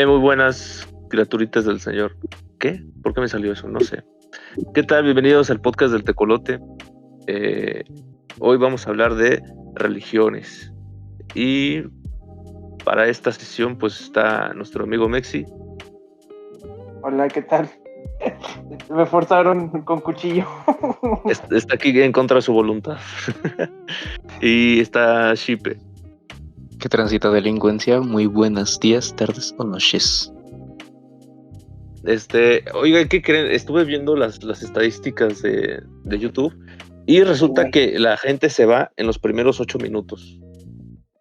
Muy buenas criaturitas del Señor. ¿Qué? ¿Por qué me salió eso? No sé. ¿Qué tal? Bienvenidos al podcast del Tecolote. Hoy vamos a hablar de religiones. Y para esta sesión pues está nuestro amigo Mexi. Hola, ¿qué tal? Me forzaron con cuchillo. Está aquí en contra de su voluntad. Y está Shipe. Que transita delincuencia, muy buenos días, tardes o noches. Oiga, ¿qué creen? Estuve viendo las estadísticas de YouTube y resulta que la gente se va en los primeros 8 minutos.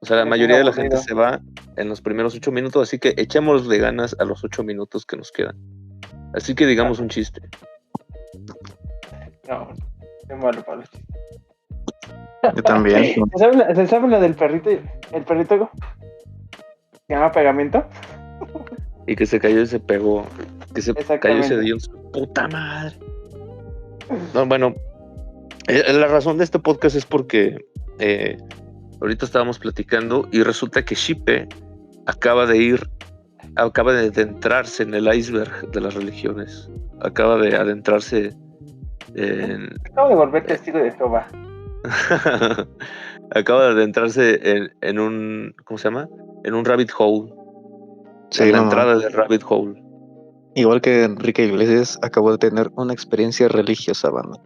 O sea, la mayoría de la gente se va en los primeros 8 minutos, así que echémosle ganas a los 8 minutos que nos quedan. Así que digamos un chiste. No, qué malo para los chistes. Yo también. ¿Se sabe la del perrito? ¿El perrito se llama Pegamento? Y que se cayó y se pegó. Que se cayó y se dio en su puta madre. No, bueno, la razón de este podcast es porque ahorita estábamos platicando y resulta que Shipe acaba de adentrarse en el iceberg de las religiones. Acaba de adentrarse Acabo de volver testigo de Jehová. Acaba de adentrarse en un, ¿cómo se llama? En un rabbit hole. Sí, en la entrada del rabbit hole. Igual que Enrique Iglesias, acabó de tener una experiencia religiosa, banda.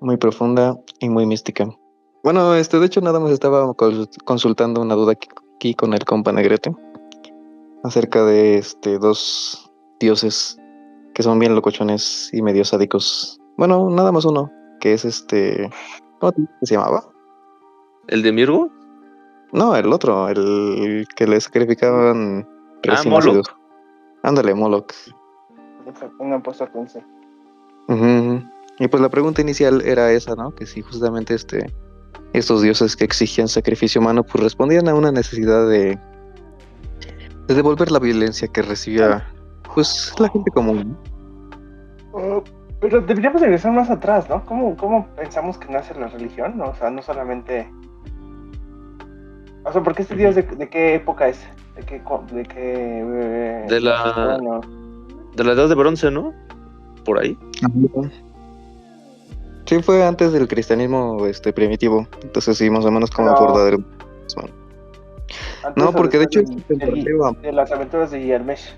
Muy profunda y muy mística. Bueno, de hecho nada más estaba consultando una duda aquí con el compa Negrete acerca de dos dioses que son bien locochones y medio sádicos. Bueno, nada más uno, que es ¿cómo se llamaba? ¿El de Mirgo? No, el otro, el que le sacrificaban recién nacidos. Moloch. Ándale, Moloch. Pongan puesto atención. Y pues la pregunta inicial era esa, ¿no? Que si justamente estos dioses que exigían sacrificio humano, pues respondían a una necesidad de devolver la violencia que recibía, pues, la gente común. Pero deberíamos regresar más atrás, ¿no? ¿Cómo pensamos que nace la religión? O sea, no solamente... O sea, ¿porque este dios de qué época es? De la edad de bronce, ¿no? Por ahí. Sí, fue antes del cristianismo primitivo. Entonces sí, más o menos como por no, porque de hecho de las aventuras de Gilgamesh.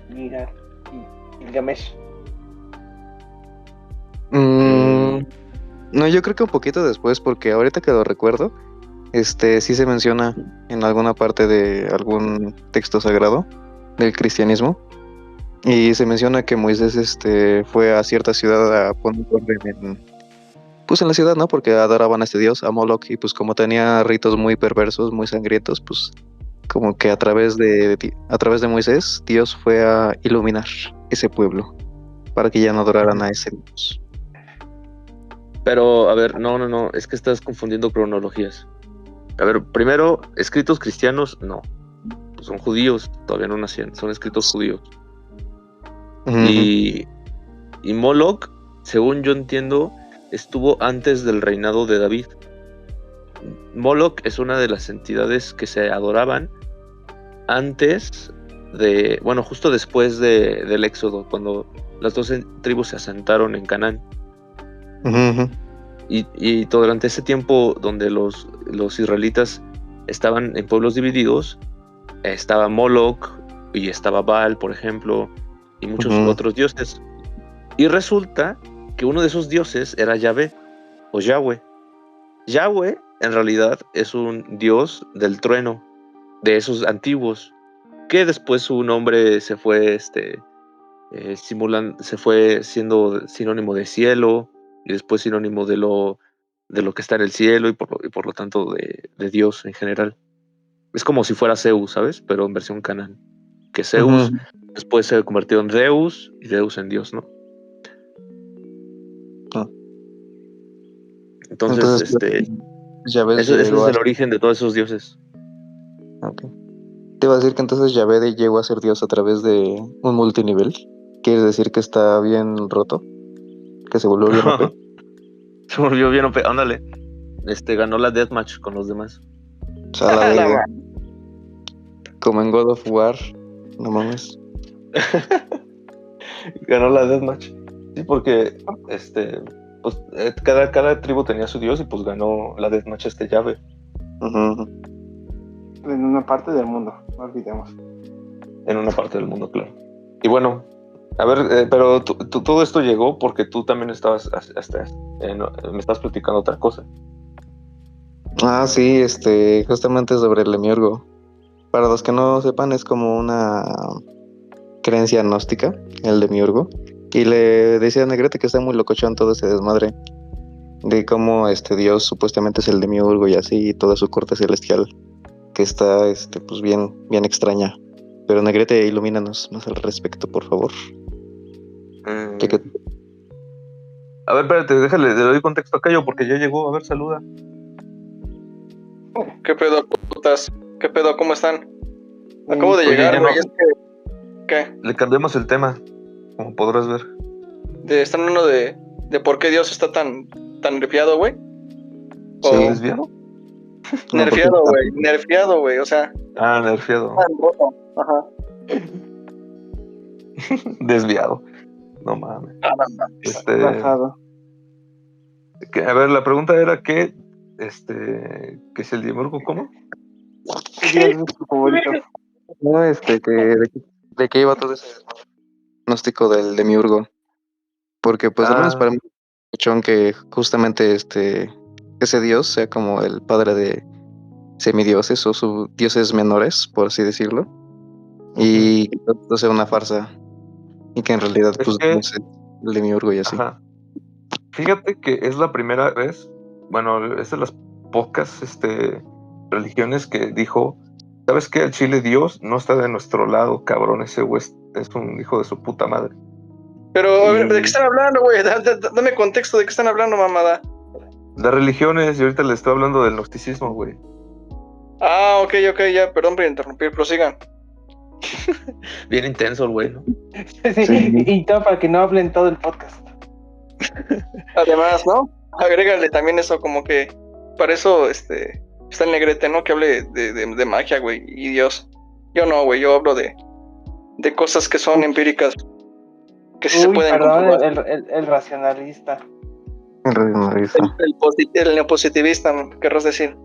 No, yo creo que un poquito después, porque ahorita que lo recuerdo, sí se menciona en alguna parte de algún texto sagrado del cristianismo, y se menciona que Moisés fue a cierta ciudad a poner orden en la ciudad, ¿no? Porque adoraban a este dios, a Moloch, y pues como tenía ritos muy perversos, muy sangrientos, pues como que a través de Moisés, Dios fue a iluminar ese pueblo para que ya no adoraran a ese dios. Pero, a ver, no, es que estás confundiendo cronologías. A ver, primero, escritos cristianos, no. Son judíos, todavía no nacían, son escritos judíos. Y Moloch, según yo entiendo, estuvo antes del reinado de David. Moloch es una de las entidades que se adoraban antes de, bueno, justo después del Éxodo, cuando las 12 tribus se asentaron en Canaán. Y durante ese tiempo donde los israelitas estaban en pueblos divididos, estaba Moloch y estaba Baal, por ejemplo, y muchos otros dioses. Y resulta que uno de esos dioses era Yahvé o Yahweh. Yahweh en realidad es un dios del trueno, de esos antiguos, que después su nombre se fue se fue siendo sinónimo de cielo y después sinónimo de lo que está en el cielo y por lo tanto de Dios en general. Es como si fuera Zeus, ¿sabes? Pero en versión Canaán. Que Zeus después se convirtió en Deus y Deus en Dios, ¿no? Entonces ese es el origen de todos esos dioses. Okay. Te iba a decir que entonces Yahvé llegó a ser Dios a través de un multinivel. ¿Quieres decir que está bien roto? ¿Que se volvió bien OP? Se volvió bien OP, ándale. Ganó la deathmatch con los demás. O sea, la No, verga. Como en God of War. No mames. Ganó la Deathmatch. Sí, porque pues, cada tribu tenía su dios y pues ganó la Deathmatch llave. Ujú. En una parte del mundo, no olvidemos. En una parte del mundo, claro. Y bueno, a ver, pero todo esto llegó porque tú también estabas, me estás platicando otra cosa. Ah, sí, justamente sobre el Demiurgo. Para los que no sepan, es como una creencia gnóstica, el Demiurgo. Y le decía a Negrete que está muy locochón todo ese desmadre de cómo Dios supuestamente es el Demiurgo y así, y toda su corte celestial que está pues bien extraña. Pero Negrete, ilumínanos más al respecto, por favor. Ya que- A ver, espérate, déjale, le doy contexto a Cayo porque ya llegó. A ver, saluda. ¿Qué pedo, putas? ¿Qué pedo? ¿Cómo están? Acabo de Oye, llegar, ya güey. no- Es que, ¿qué? Le cambiamos el tema, como podrás ver. Están hablando de por qué Dios está tan nerfeado, güey. ¿Se O desviado? No, porque nerfeado, güey. Nerfeado, güey. O sea, Ah, nerfeado. tan roto. Ajá. Desviado. No mames. Bajado. A ver, la pregunta era que es el Demiurgo, ¿cómo? ¿Qué dios es tu favorito? no, de qué iba todo ese gnóstico del Demiurgo. Porque pues al menos para mí muchón que justamente ese dios sea como el padre de semidioses o sus dioses menores, por así decirlo, y que todo sea una farsa y que en realidad Es pues que, no sé, el Demiurgo y así. ajá. Fíjate que es la primera vez, bueno, es de las pocas religiones que dijo, ¿sabes qué? El Chile Dios no está de nuestro lado, cabrón, ese güey es un hijo de su puta madre. Pero, a ver, ¿de Y qué están hablando, güey? Dame contexto, ¿de qué están hablando, mamada? las religiones, y ahorita le estoy hablando del gnosticismo, güey. Ah, ok, ya, perdón por interrumpir, prosigan. Bien intenso el güey, ¿no? Sí, Sí. y todo para que no hablen todo el podcast. Además, ¿no? Agrégale también eso, como que para eso está el Negrete, ¿no? Que hable de magia, güey, y Dios. Yo no, güey, yo hablo de cosas que son empíricas, que sí se Uy, pueden perdón, comprobar. el racionalista. El racionalista. El neopositivista, querrás decir.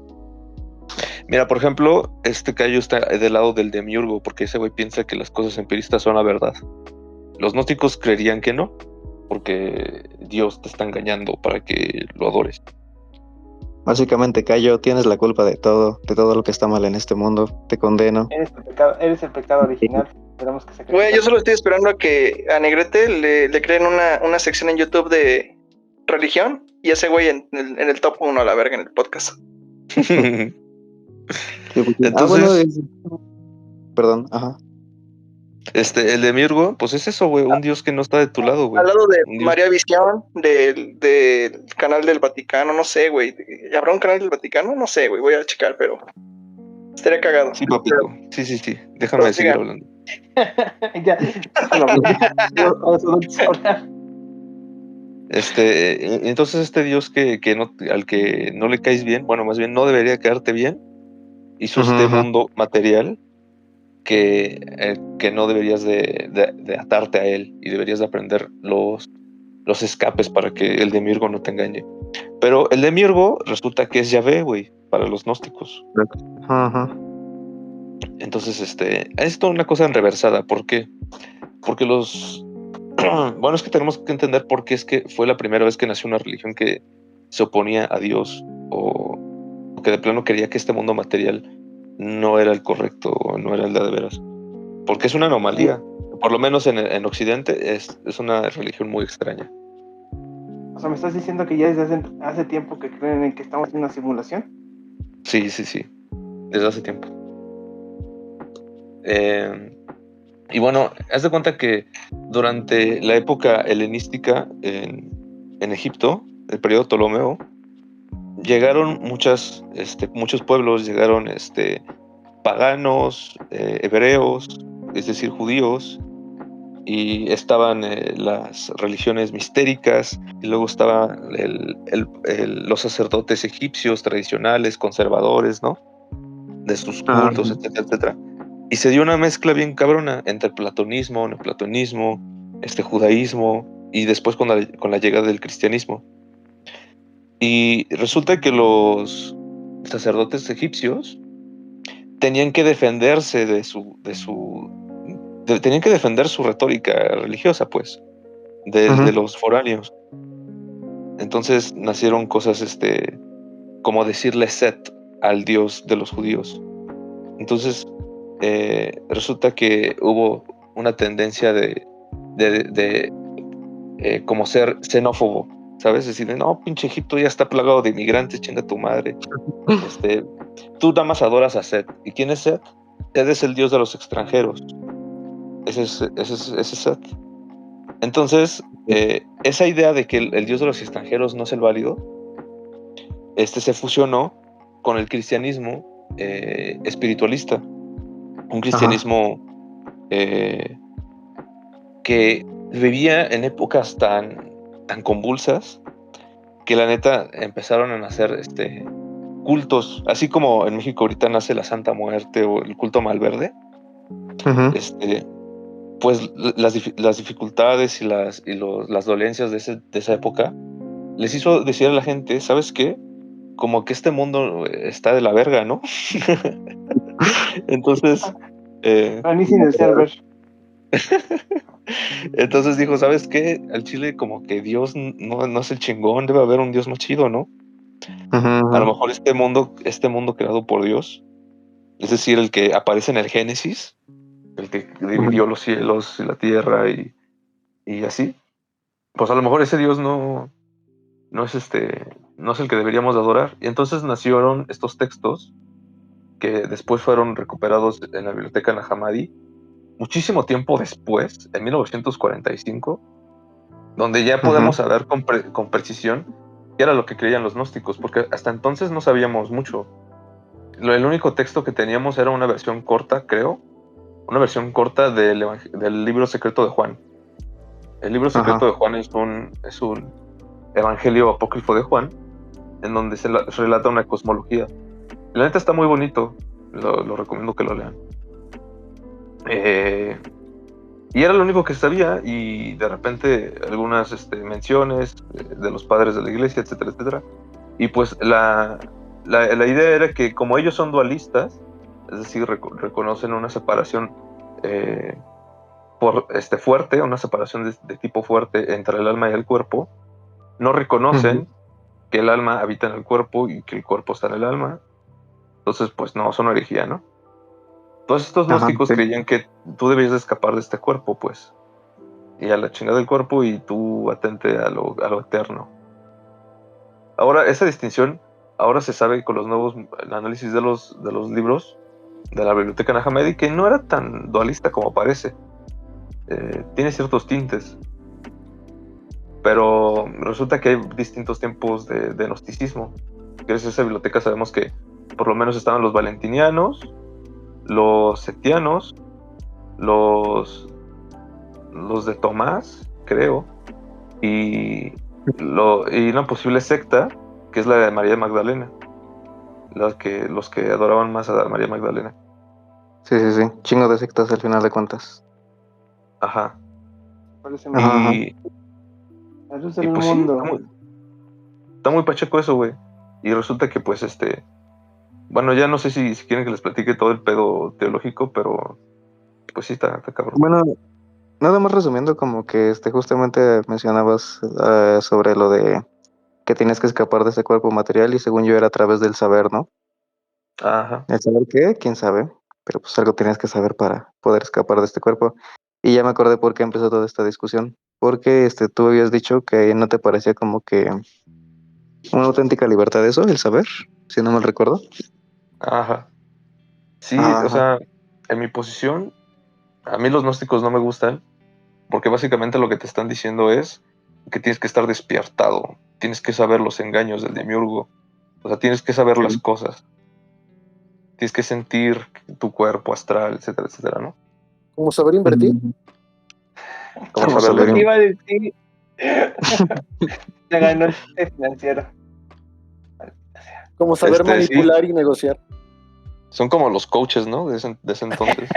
Mira, por ejemplo, Cayo está del lado del demiurgo, porque ese güey piensa que las cosas empiristas son la verdad. Los gnósticos creerían que no, porque Dios te está engañando para que lo adores. Básicamente, Cayo, tienes la culpa de todo lo que está mal en este mundo. Te condeno. Eres el pecado original. Esperamos que se Güey, yo solo estoy esperando a que a Negrete le creen una sección en YouTube de religión y ese güey en el top 1 a la verga en el podcast. Entonces, Perdón, ajá. el demiurgo, pues es eso, güey, un dios que no está de tu lado, güey. Al lado de Un dios- María Visión, del canal del Vaticano, no sé, güey. ¿Habrá un canal del Vaticano? No sé, güey, voy a checar, pero estaría cagado. Sí, papito. Sí. Déjame Pero seguir siga. hablando. Ya. Entonces este dios al que no le caes bien, bueno, más bien no debería caerte bien, hizo este Ujú. mundo material que no deberías de atarte a él y deberías de aprender los escapes para que el demiurgo no te engañe. Pero el demiurgo resulta que es Yahvé, güey, para los gnósticos. Ajá. Entonces, es toda una cosa enreversada. ¿Por qué? Porque bueno, es que tenemos que entender por qué es que fue la primera vez que nació una religión que se oponía a Dios o que de plano quería que este mundo material no era el correcto o no era el de veras. Porque es una anomalía. Por lo menos en Occidente es una religión muy extraña. O sea, ¿me estás diciendo que ya desde hace tiempo que creen en que estamos en una simulación? Sí. Desde hace tiempo. Y bueno, haz de cuenta que durante la época helenística en Egipto, el periodo Ptolomeo, llegaron muchos pueblos, llegaron paganos, hebreos, es decir, judíos, y estaban las religiones mistéricas, y luego estaban los sacerdotes egipcios tradicionales, conservadores, ¿no? de sus cultos, etcétera, etcétera. Y se dio una mezcla bien cabrona entre platonismo, neoplatonismo, judaísmo, y después con la llegada del cristianismo. Y resulta que los sacerdotes egipcios tenían que defenderse tenían que defender su retórica religiosa, pues, de los foráneos. Entonces nacieron cosas, como decirle Set al dios de los judíos. Entonces, resulta que hubo una tendencia de como ser xenófobo, ¿sabes? Decir, no, pinche Egipto ya está plagado de inmigrantes, chinga tu madre. Tú nada más adoras a Set. ¿Y quién es Set? Set es el dios de los extranjeros. Ese es Set. Entonces, esa idea de que el dios de los extranjeros no es el válido, se fusionó con el cristianismo espiritualista. Un cristianismo que vivía en épocas tan convulsas que la neta empezaron a nacer cultos, así como en México ahorita nace la Santa Muerte o el culto Malverde. Pues las dificultades y las dolencias de esa época les hizo decir a la gente, ¿sabes qué? Como que este mundo está de la verga, ¿no? Entonces entonces dijo, ¿sabes qué? Al Chile como que Dios no es el chingón, debe haber un Dios más chido, ¿no? A lo mejor este mundo creado por Dios, es decir, el que aparece en el Génesis, el que dividió los cielos y la tierra y así, pues a lo mejor ese Dios no es el que deberíamos adorar. Y entonces nacieron estos textos que después fueron recuperados en la biblioteca Nag Hammadi muchísimo tiempo después, en 1945, donde ya podemos saber con precisión qué era lo que creían los gnósticos, porque hasta entonces no sabíamos mucho. El único texto que teníamos era una versión corta, creo, una versión corta del libro secreto de Juan. El libro secreto de Juan es un evangelio apócrifo de Juan, en donde se relata una cosmología. La neta está muy bonito, lo recomiendo que lo lean. Y era lo único que sabía, y de repente algunas menciones de los padres de la iglesia, etcétera, etcétera. Y pues la idea era que como ellos son dualistas, es decir, reconocen una separación fuerte, una separación de tipo fuerte entre el alma y el cuerpo, no reconocen que el alma habita en el cuerpo y que el cuerpo está en el alma. Entonces, pues no, son herejía, ¿no? Todos estos gnósticos creían que tú debías de escapar de este cuerpo, pues, y a la chingada del cuerpo, y tú atente a lo eterno. Ahora, esa distinción, ahora se sabe con los nuevos análisis de los libros de la biblioteca Nag Hammadi, que no era tan dualista como parece. Tiene ciertos tintes, pero resulta que hay distintos tiempos de gnosticismo. Gracias a esa biblioteca sabemos que por lo menos estaban los valentinianos, los setianos, los de Tomás, creo, y una posible secta que es la de María Magdalena, los que adoraban más a María Magdalena. Sí, chingo de sectas al final de cuentas. Ajá. Y pues sí, está muy pacheco eso, güey. Y resulta que pues bueno, ya no sé si quieren que les platique todo el pedo teológico, pero pues sí, está cabrón. Bueno, nada más resumiendo, como que justamente mencionabas sobre lo de que tienes que escapar de ese cuerpo material, y según yo era a través del saber, ¿no? Ajá. ¿El saber qué? ¿Quién sabe? Pero pues algo tienes que saber para poder escapar de este cuerpo. Y ya me acordé por qué empezó toda esta discusión. Porque tú habías dicho que no te parecía como que una auténtica libertad eso, el saber, si no mal recuerdo. Ajá. Sí, o sea, en mi posición, a mí los gnósticos no me gustan, porque básicamente lo que te están diciendo es que tienes que estar despiertado, tienes que saber los engaños del demiurgo, o sea, tienes que saber las cosas, tienes que sentir tu cuerpo astral, etcétera, etcétera, ¿no? ¿Cómo saber invertir? Como saber leer. Iba a decir, te ganó el financiero. Como saber manipular y negociar. Son como los coaches, ¿no? De ese entonces.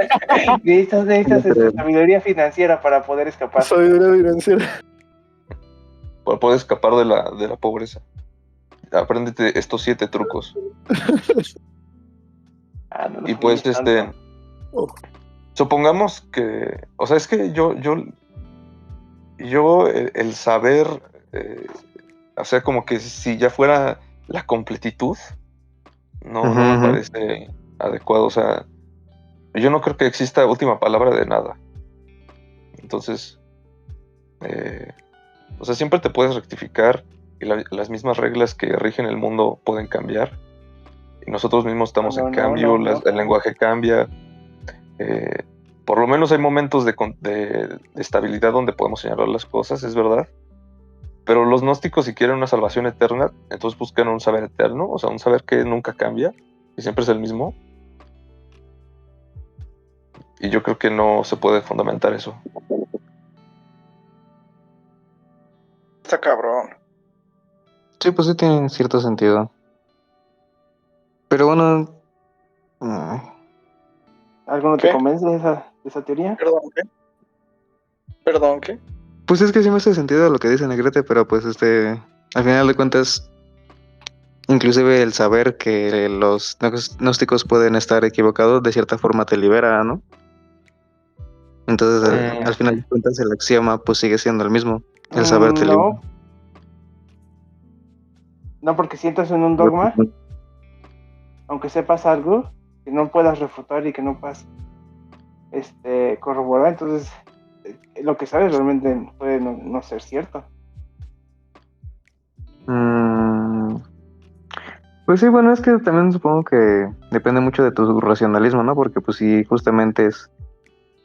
Necesitas sabiduría financiera para poder escapar. Sabiduría financiera. Para poder escapar de la pobreza. Apréndete estos 7 trucos. No Y pues, tanto. supongamos que, o sea, es que el saber, o sea, como que si ya fuera la completitud, no me parece adecuado. O sea, yo no creo que exista última palabra de nada. Entonces, o sea, siempre te puedes rectificar y las mismas reglas que rigen el mundo pueden cambiar. Y nosotros mismos estamos en cambio, el lenguaje cambia. Por lo menos hay momentos de estabilidad donde podemos señalar las cosas, es verdad. Pero los gnósticos, si quieren una salvación eterna, entonces buscan un saber eterno, o sea, un saber que nunca cambia y siempre es el mismo. Y yo creo que no se puede fundamentar eso. Está cabrón. Sí, pues sí tiene cierto sentido. Pero bueno... ¿Alguno te convence de esa teoría? ¿Perdón, qué? Pues es que sí me hace sentido lo que dice Negrete, pero pues al final de cuentas, inclusive el saber que los gnósticos pueden estar equivocados, de cierta forma te libera, ¿no? Entonces, al final de cuentas, el axioma pues sigue siendo el mismo, el saber te libera. No, porque si entras en un dogma, aunque sepas algo, que no puedas refutar y que no puedas corroborar, entonces lo que sabes realmente puede no ser cierto. Pues sí, bueno, es que también supongo que depende mucho de tu racionalismo, ¿no? Porque pues si justamente es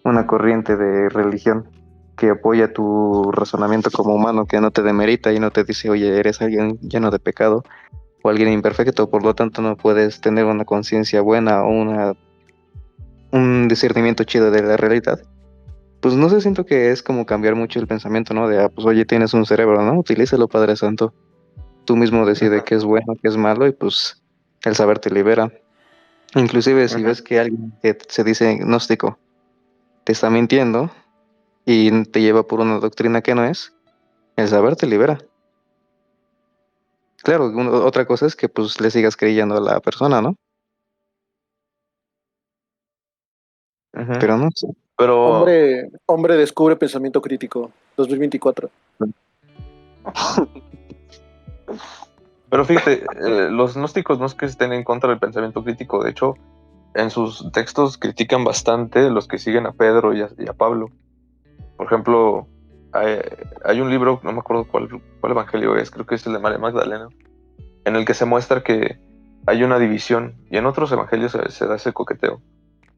una corriente de religión que apoya tu razonamiento como humano, que no te demerita y no te dice, oye, eres alguien lleno de pecado o alguien imperfecto, por lo tanto no puedes tener una conciencia buena o un discernimiento chido de la realidad. Pues no sé, siento que es como cambiar mucho el pensamiento, ¿no? De, pues oye, tienes un cerebro, ¿no? Utilízalo, Padre Santo. Tú mismo decides qué es bueno, qué es malo y pues el saber te libera. Inclusive si ves que alguien que se dice gnóstico te está mintiendo y te lleva por una doctrina que no es, el saber te libera. Claro, otra cosa es que pues le sigas creyendo a la persona, ¿no? Pero no sé. Pero Hombre descubre pensamiento crítico, 2024. Pero fíjate, los gnósticos no es que estén en contra del pensamiento crítico, de hecho, en sus textos critican bastante los que siguen a Pedro y a Pablo. Por ejemplo, hay un libro, no me acuerdo cuál evangelio es, creo que es el de María Magdalena, en el que se muestra que hay una división, y en otros evangelios se da ese coqueteo,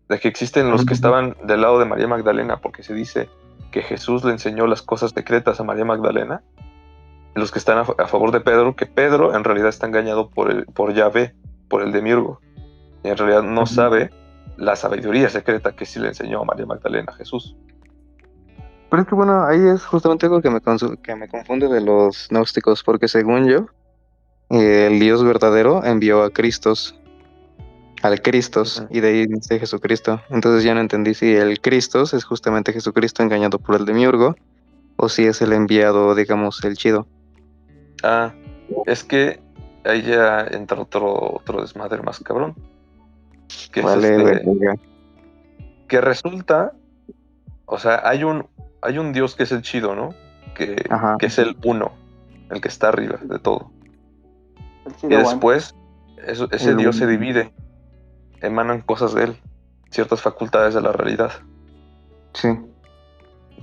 de que existen los que estaban del lado de María Magdalena, porque se dice que Jesús le enseñó las cosas secretas a María Magdalena, los que están a favor de Pedro, que Pedro en realidad está engañado por Yahvé, por el demiurgo, y en realidad no sabe la sabiduría secreta que sí le enseñó a María Magdalena a Jesús. Pero es que bueno, ahí es justamente algo que me confunde de los gnósticos, porque según yo, el Dios verdadero envió a Cristos, al Cristos, y de ahí dice Jesucristo. Entonces ya no entendí si el Cristos es justamente Jesucristo engañado por el demiurgo, o si es el enviado, digamos, el chido. Es que ahí ya entra otro desmadre más cabrón. Que vale, es que resulta, o sea, hay un Dios que es el chido, ¿no? Que es el uno, el que está arriba de todo. Y después, ese Dios se divide, emanan cosas de él, ciertas facultades de la realidad. Sí.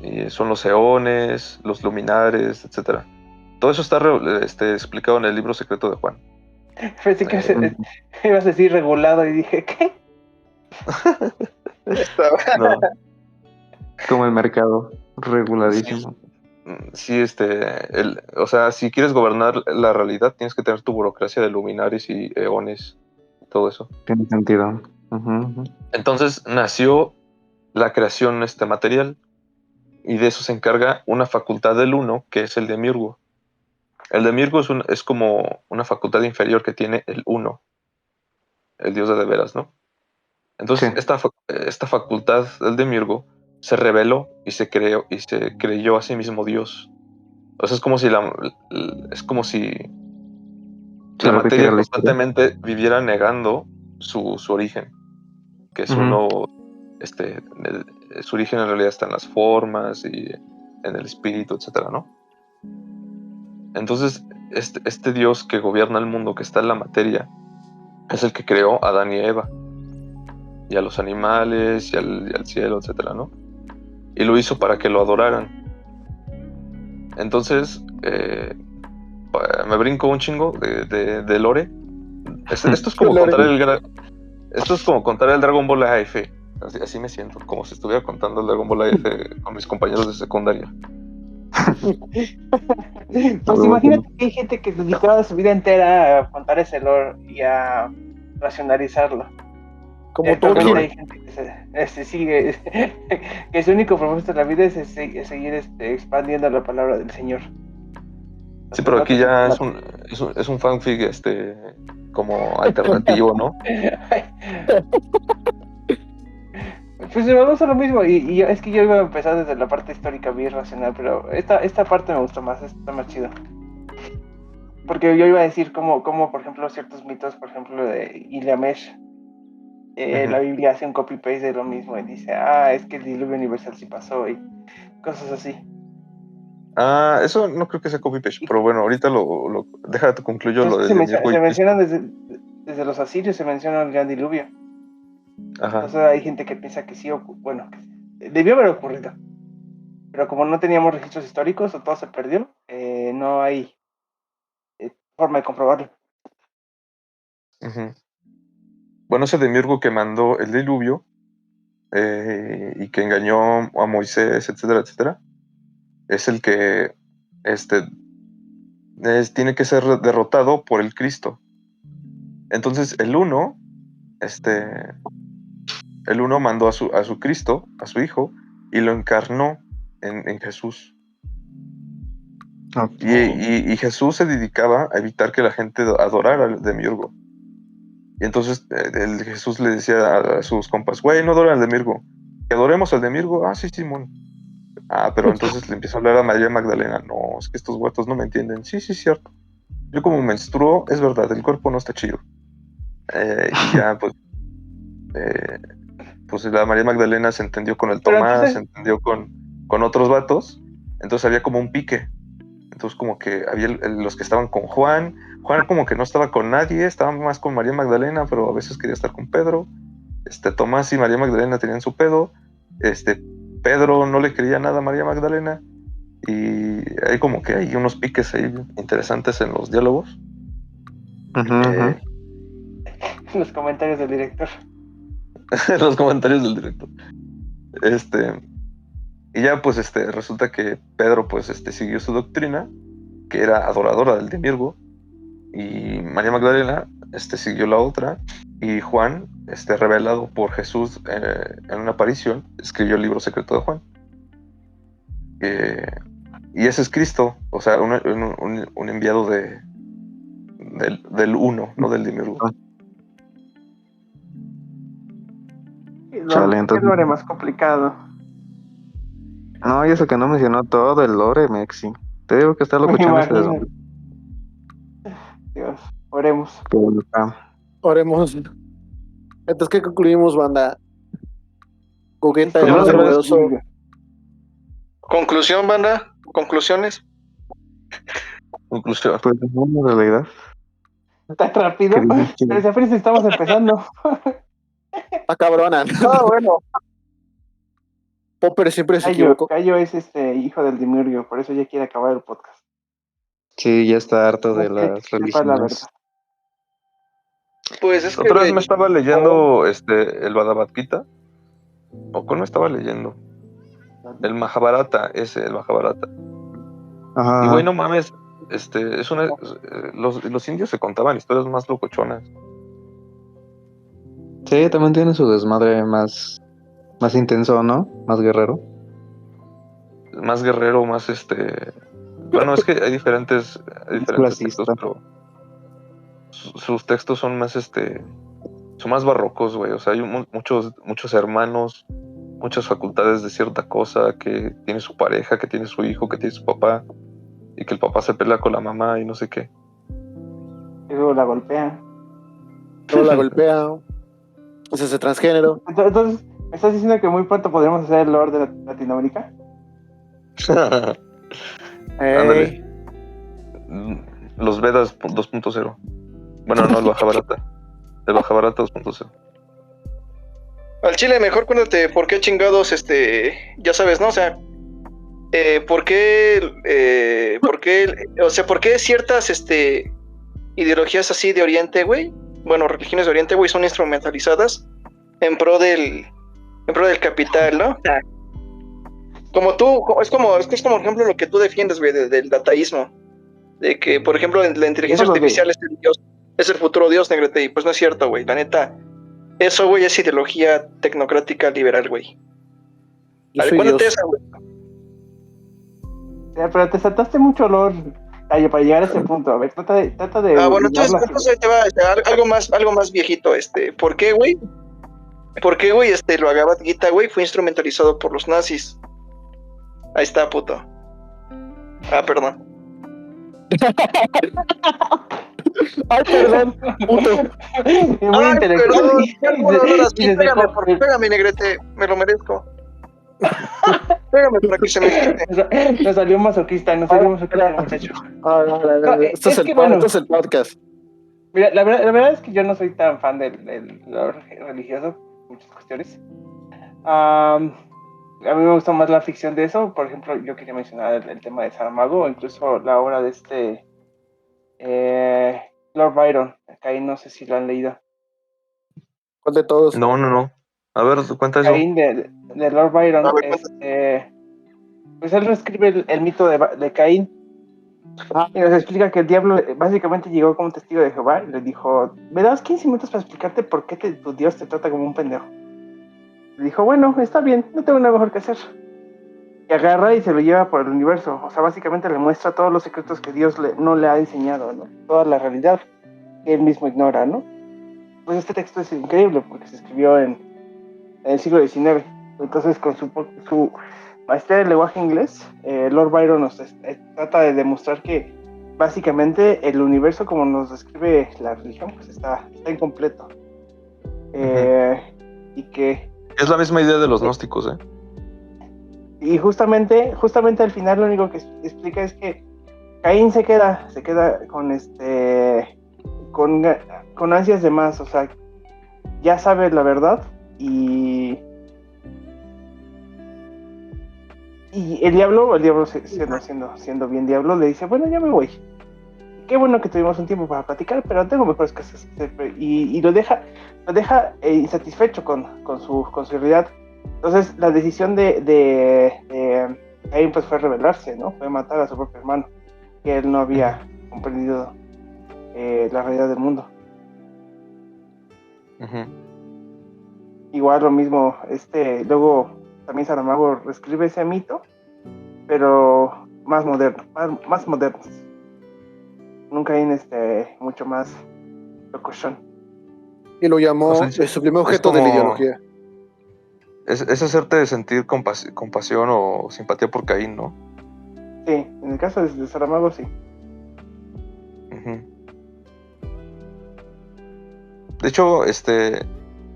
Y son los eones, los luminares, etcétera. Todo eso está explicado en el libro secreto de Juan. Pensé que ibas a decir regulado y dije, ¿qué? No. Como el mercado, reguladísimo. Sí, o sea, si quieres gobernar la realidad, tienes que tener tu burocracia de luminares y eones, todo eso. Tiene sentido. Entonces nació la creación material, y de eso se encarga una facultad del uno, que es el demiurgo. El demiurgo es como una facultad inferior que tiene el uno, el dios de veras, ¿no? Entonces, Sí. esta facultad del demiurgo se reveló y se creyó a sí mismo Dios. O sea, es como si Se la repitiera materia la historia. constantemente viviera negando su origen, que es Ujú. su origen en realidad está en las formas y en el espíritu, etcétera, ¿no? Entonces, este Dios que gobierna el mundo, que está en la materia, es el que creó a Adán y a Eva, y a los animales, y al cielo, etcétera, ¿no? Y lo hizo para que lo adoraran. Entonces, me brinco un chingo de lore. Esto es como Lore. esto es como contar el Dragon Ball AF. Así me siento, como si estuviera contando el Dragon Ball AF con mis compañeros de secundaria. Pues imagínate que hay gente que dedicaba su vida entera a contar ese lore y a racionalizarlo. Y Como actualmente Tolkien. hay gente que sigue, que su único propósito en la vida es seguir expandiendo la palabra del Señor. Sí, Entonces pero no te aquí ya preocupes. es un fanfic como alternativo, ¿no? Pues vamos a lo mismo, y es que yo iba a empezar desde la parte histórica bien racional, pero esta parte me gustó más, está más chido. Porque yo iba a decir como por ejemplo, ciertos mitos, por ejemplo, de Gilgamesh, Ujú. la Biblia hace un copy-paste de lo mismo y dice, es que el diluvio universal sí pasó y cosas así. Eso no creo que sea copy-paste, Y pero bueno, ahorita déjate concluyo lo entonces del Demiurgo y se Cristo. mencionan desde los asirios, se menciona el gran diluvio. Ajá. Entonces hay gente que piensa que sí, bueno, que debió haber ocurrido. Pero como no teníamos registros históricos o todo se perdió, no hay forma de comprobarlo. Ujú. Bueno, ese Demiurgo que mandó el diluvio y que engañó a Moisés, etcétera, etcétera, es el que este, tiene que ser derrotado por el Cristo. Entonces el uno mandó a su Cristo, a su Hijo, y lo encarnó en Jesús. Ok. Y Jesús se dedicaba a evitar que la gente adorara al Demiurgo. Y entonces Jesús le decía a sus compas, güey, no adoran al Demiurgo. ¿Que adoremos al Demiurgo? Ah, sí, Simón. Pero entonces le empieza a hablar a María Magdalena. No, es que estos huertos no me entienden. Sí, sí, cierto. Yo como menstruo, es verdad, el cuerpo no está chido. Y ya, eh, pues la María Magdalena se entendió con el Pero Tomás, se entonces, entendió con otros vatos. Entonces había como un pique. Entonces como que había los que estaban con Juan. Juan como que no estaba con nadie, estaba más con María Magdalena, pero a veces quería estar con Pedro. Tomás y María Magdalena tenían su pedo. Pedro no le quería nada a María Magdalena. Y hay como que hay unos piques ahí interesantes en los diálogos. Ujú, ujú. Eh, los comentarios del director. en los comentarios del director. Y ya pues resulta que Pedro pues siguió su doctrina, que era adoradora del Demiurgo, y María Magdalena siguió la otra, y Juan, revelado por Jesús en una aparición, escribió el libro secreto de Juan. Y ese es Cristo, o sea, un enviado del uno, no del Demiurgo. Chale, ¿Qué lo entonces. haré más complicado? No, y eso que no mencionó todo el lore, Mexi. Te digo que está Me locochón ese imagino. desmadre. Dios, oremos. Pero, Oremos. Entonces, ¿qué concluimos, banda? Gogeta, el Pues más nada más, poderoso. Conclusión, banda. Conclusiones. conclusión. pues en realidad, ¿Tan que rápido? dices que Pero si apenas estamos empezando. A cabrona. Ah, bueno. Popper siempre se equivocó. Cayo es hijo del Demiurgo, por eso ya quiere acabar el podcast. sí, ya está harto No de quiere las que sepa la religiones. verdad. Pues es que, Otra vez güey. me estaba leyendo el Bhagavad Gita. ¿O cuál me estaba leyendo? El Mahabharata, el Mahabharata. Ajá, Y güey, no ajá. mames, los indios se contaban historias más locochonas. Sí, también tiene su desmadre más intenso, ¿no? Más guerrero. Más guerrero, más bueno, es que hay Más diferentes textos, clasista. pero sus textos son más son más barrocos, güey. O sea, hay muchos hermanos, muchas facultades de cierta cosa, que tiene su pareja, que tiene su hijo, que tiene su papá, y que el papá se pelea con la mamá y no sé qué. Y luego la golpea. Luego la golpea. Es ese transgénero. Entonces, ¿me estás diciendo que muy pronto podremos hacer el Lord de Latinoamérica? Ándale. Los Vedas 2.0. Bueno, no, el Baja Barata. El Baja Barata 2.0. Al chile, mejor cuéntate por qué chingados, ya sabes, ¿no? O sea, por qué, o sea, por qué ciertas, ideologías así de Oriente, güey, bueno, religiones de Oriente, güey, son instrumentalizadas en pro del capital, ¿no? Como tú, es como, por ejemplo, lo que tú defiendes, güey, del dataísmo, de que, por ejemplo, la inteligencia artificial es el Dios, es el futuro Dios, Negrete, y pues no es cierto, güey, la neta, eso, güey, es ideología tecnocrática liberal, güey. Yo A ver, soy cuéntate Dios. esa, güey. Pero te saltaste mucho olor para llegar a ese punto. A ver, trata de Bueno, entonces hablarlo ahí te va, algo más viejito, ¿por qué, güey? ¿Por qué, güey, lo Bhagavad Gita, güey, fue instrumentalizado por los nazis? Ahí está, puto. Perdón. Ay, perdón, puto. Muy intelectual. Perdón, Y ya puedo hablar así, se pégame, dejó- pégame, Negrete, me lo merezco. Pégame para que se me quite. Nos salió masoquista, el muchacho. Esto Es que bueno, esto es el podcast. mira, la verdad es que yo no soy tan fan del lore religioso, muchas cuestiones. A mí me gusta más la ficción de eso. Por ejemplo, yo quería mencionar el tema de Saramago, o incluso la obra de Lord Byron. Caín, no sé si lo han leído. ¿Cuál de todos? No. A ver, cuenta eso. Caín de Lord Byron. A ver, Pues él reescribe el mito de Caín. Y nos explica que el diablo básicamente llegó como testigo de Jehová y le dijo: ¿me das 15 minutos para explicarte por qué tu Dios te trata como un pendejo? Le dijo: bueno, está bien, no tengo nada mejor que hacer. Y agarra y se lo lleva por el universo. O sea, básicamente le muestra todos los secretos que Dios no le ha enseñado, ¿no? Toda la realidad que él mismo ignora, ¿no? Pues este texto es increíble porque se escribió en el siglo XIX. Entonces, con su maestría del lenguaje inglés, Lord Byron nos trata de demostrar que básicamente el universo, como nos describe la religión, pues está incompleto. Y que Es la misma idea de los gnósticos, ¿eh? y justamente al final lo único que explica es que Caín se queda con ansias de más. O sea, ya sabe la verdad y el diablo siendo bien diablo, le dice: bueno, ya me voy. Qué bueno que tuvimos un tiempo para platicar, pero tengo mejores cosas. Y lo deja insatisfecho con su realidad. Entonces la decisión de Caín pues fue rebelarse, ¿no? Fue matar a su propio hermano, que él no había comprendido la realidad del mundo. Uh-huh. Igual lo mismo, luego también Saramago reescribe ese mito, pero más moderno, más modernos. Nunca hay mucho más locochón. Y lo llamó O sea, su primer objeto de la ideología. Es hacerte sentir compasión o simpatía por Caín, ¿no? Sí, en el caso de Saramago, sí. Uh-huh. De hecho,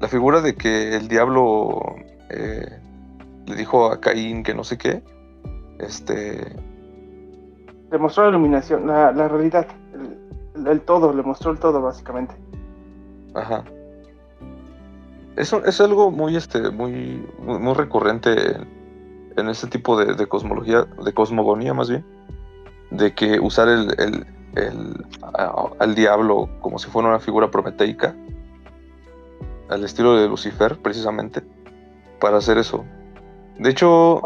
la figura de que el diablo le dijo a Caín que no sé qué, le mostró la iluminación, la realidad, el todo, le mostró el todo básicamente. Ajá. Eso es algo muy muy recurrente en este tipo de cosmología, de cosmogonía más bien, de que usar al diablo como si fuera una figura prometeica, al estilo de Lucifer, precisamente, para hacer eso. De hecho,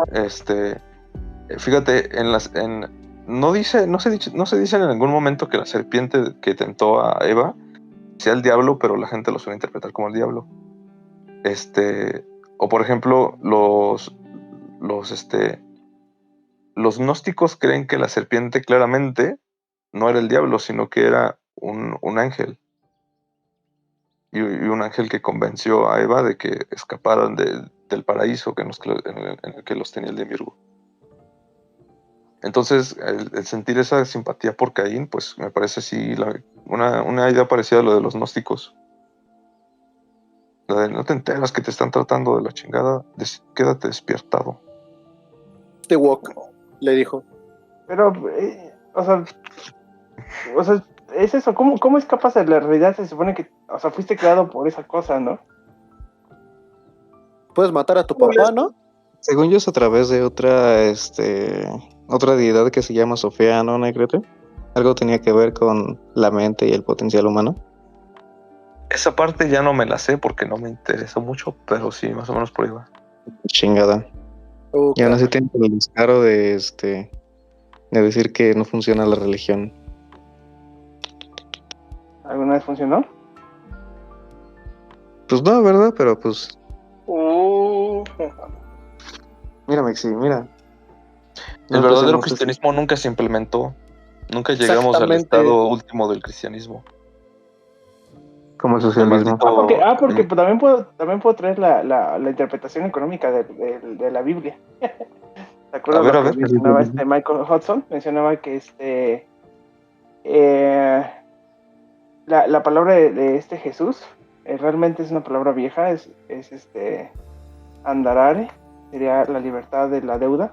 fíjate, no se dice en ningún momento que la serpiente que tentó a Eva sea el diablo, pero la gente lo suele interpretar como el diablo. O por ejemplo, los gnósticos creen que la serpiente claramente no era el diablo, sino que era un ángel. y un ángel que convenció a Eva de que escaparan del paraíso en el que los tenía el demiurgo. Entonces, el sentir esa simpatía por Caín, pues me parece sí una idea parecida a lo de los gnósticos. La de no te enteras que te están tratando de la chingada, quédate despiertado. Este walk, le dijo. Pero, o sea, es eso, ¿cómo escapas de la realidad? Se supone que, o sea, fuiste creado por esa cosa, ¿no? Puedes matar a tu papá, ¿no? Según yo es a través de otra deidad que se llama Sofía, ¿no, Negrete? Algo tenía que ver con la mente y el potencial humano. Esa parte ya no me la sé porque no me interesó mucho, pero sí, más o menos por ahí va. Chingada. Y aún así tienen el descaro de decir que no funciona la religión. ¿Alguna vez funcionó? Pues no, ¿verdad? Pero pues, mira, Mexi, mira. El No, verdadero pues, cristianismo nunca se implementó. Nunca llegamos al Exactamente. estado último del cristianismo. como el El socialismo. maldito... Porque también puedo traer la interpretación económica de la Biblia. ¿Te acuerdas A lo ver. que mencionaba Michael Hudson? Mencionaba que la palabra de este Jesús realmente es una palabra vieja, es andarare, sería la libertad de la deuda.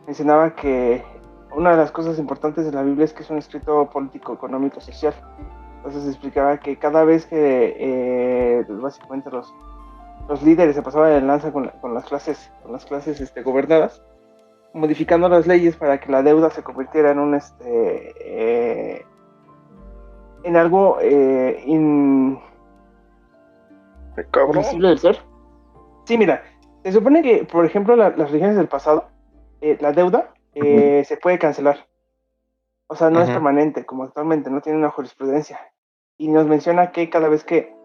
Mencionaba que una de las cosas importantes de la Biblia es que es un escrito político, económico, social. Entonces explicaba que cada vez que básicamente los líderes se pasaban de lanza con las clases gobernadas, modificando las leyes para que la deuda se convirtiera en un en algo imposible de ser. Sí, mira, se supone que, por ejemplo, las religiones del pasado, la deuda se puede cancelar. O sea, no es permanente, como actualmente, no tiene una jurisprudencia. Y nos menciona que cada vez que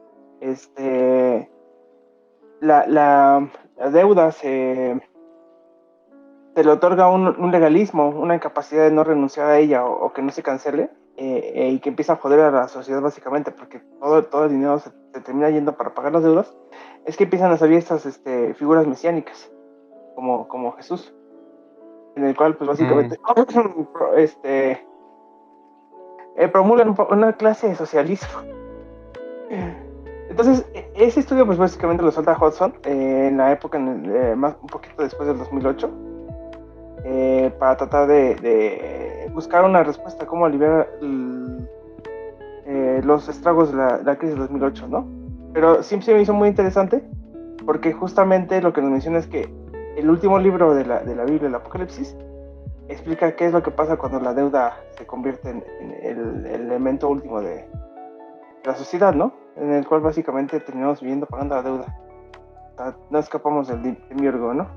la deuda se le otorga un legalismo, una incapacidad de no renunciar a ella o que no se cancele, y que empieza a joder a la sociedad básicamente, porque todo el dinero se termina yendo para pagar las deudas, es que empiezan a salir estas figuras mesiánicas, como Jesús, en el cual pues básicamente promulgan una clase de socialismo. Entonces, ese estudio pues básicamente lo suelta Hudson en la época, un poquito después del 2008, para tratar de buscar una respuesta, cómo aliviar los estragos de la crisis del 2008, ¿no? Pero siempre se me hizo muy interesante porque justamente lo que nos menciona es que el último libro de la Biblia, el Apocalipsis, explica qué es lo que pasa cuando la deuda se convierte en el elemento último de la sociedad, ¿no? En el cual básicamente terminamos viviendo pagando la deuda. O sea, no escapamos del demiurgo, ¿no?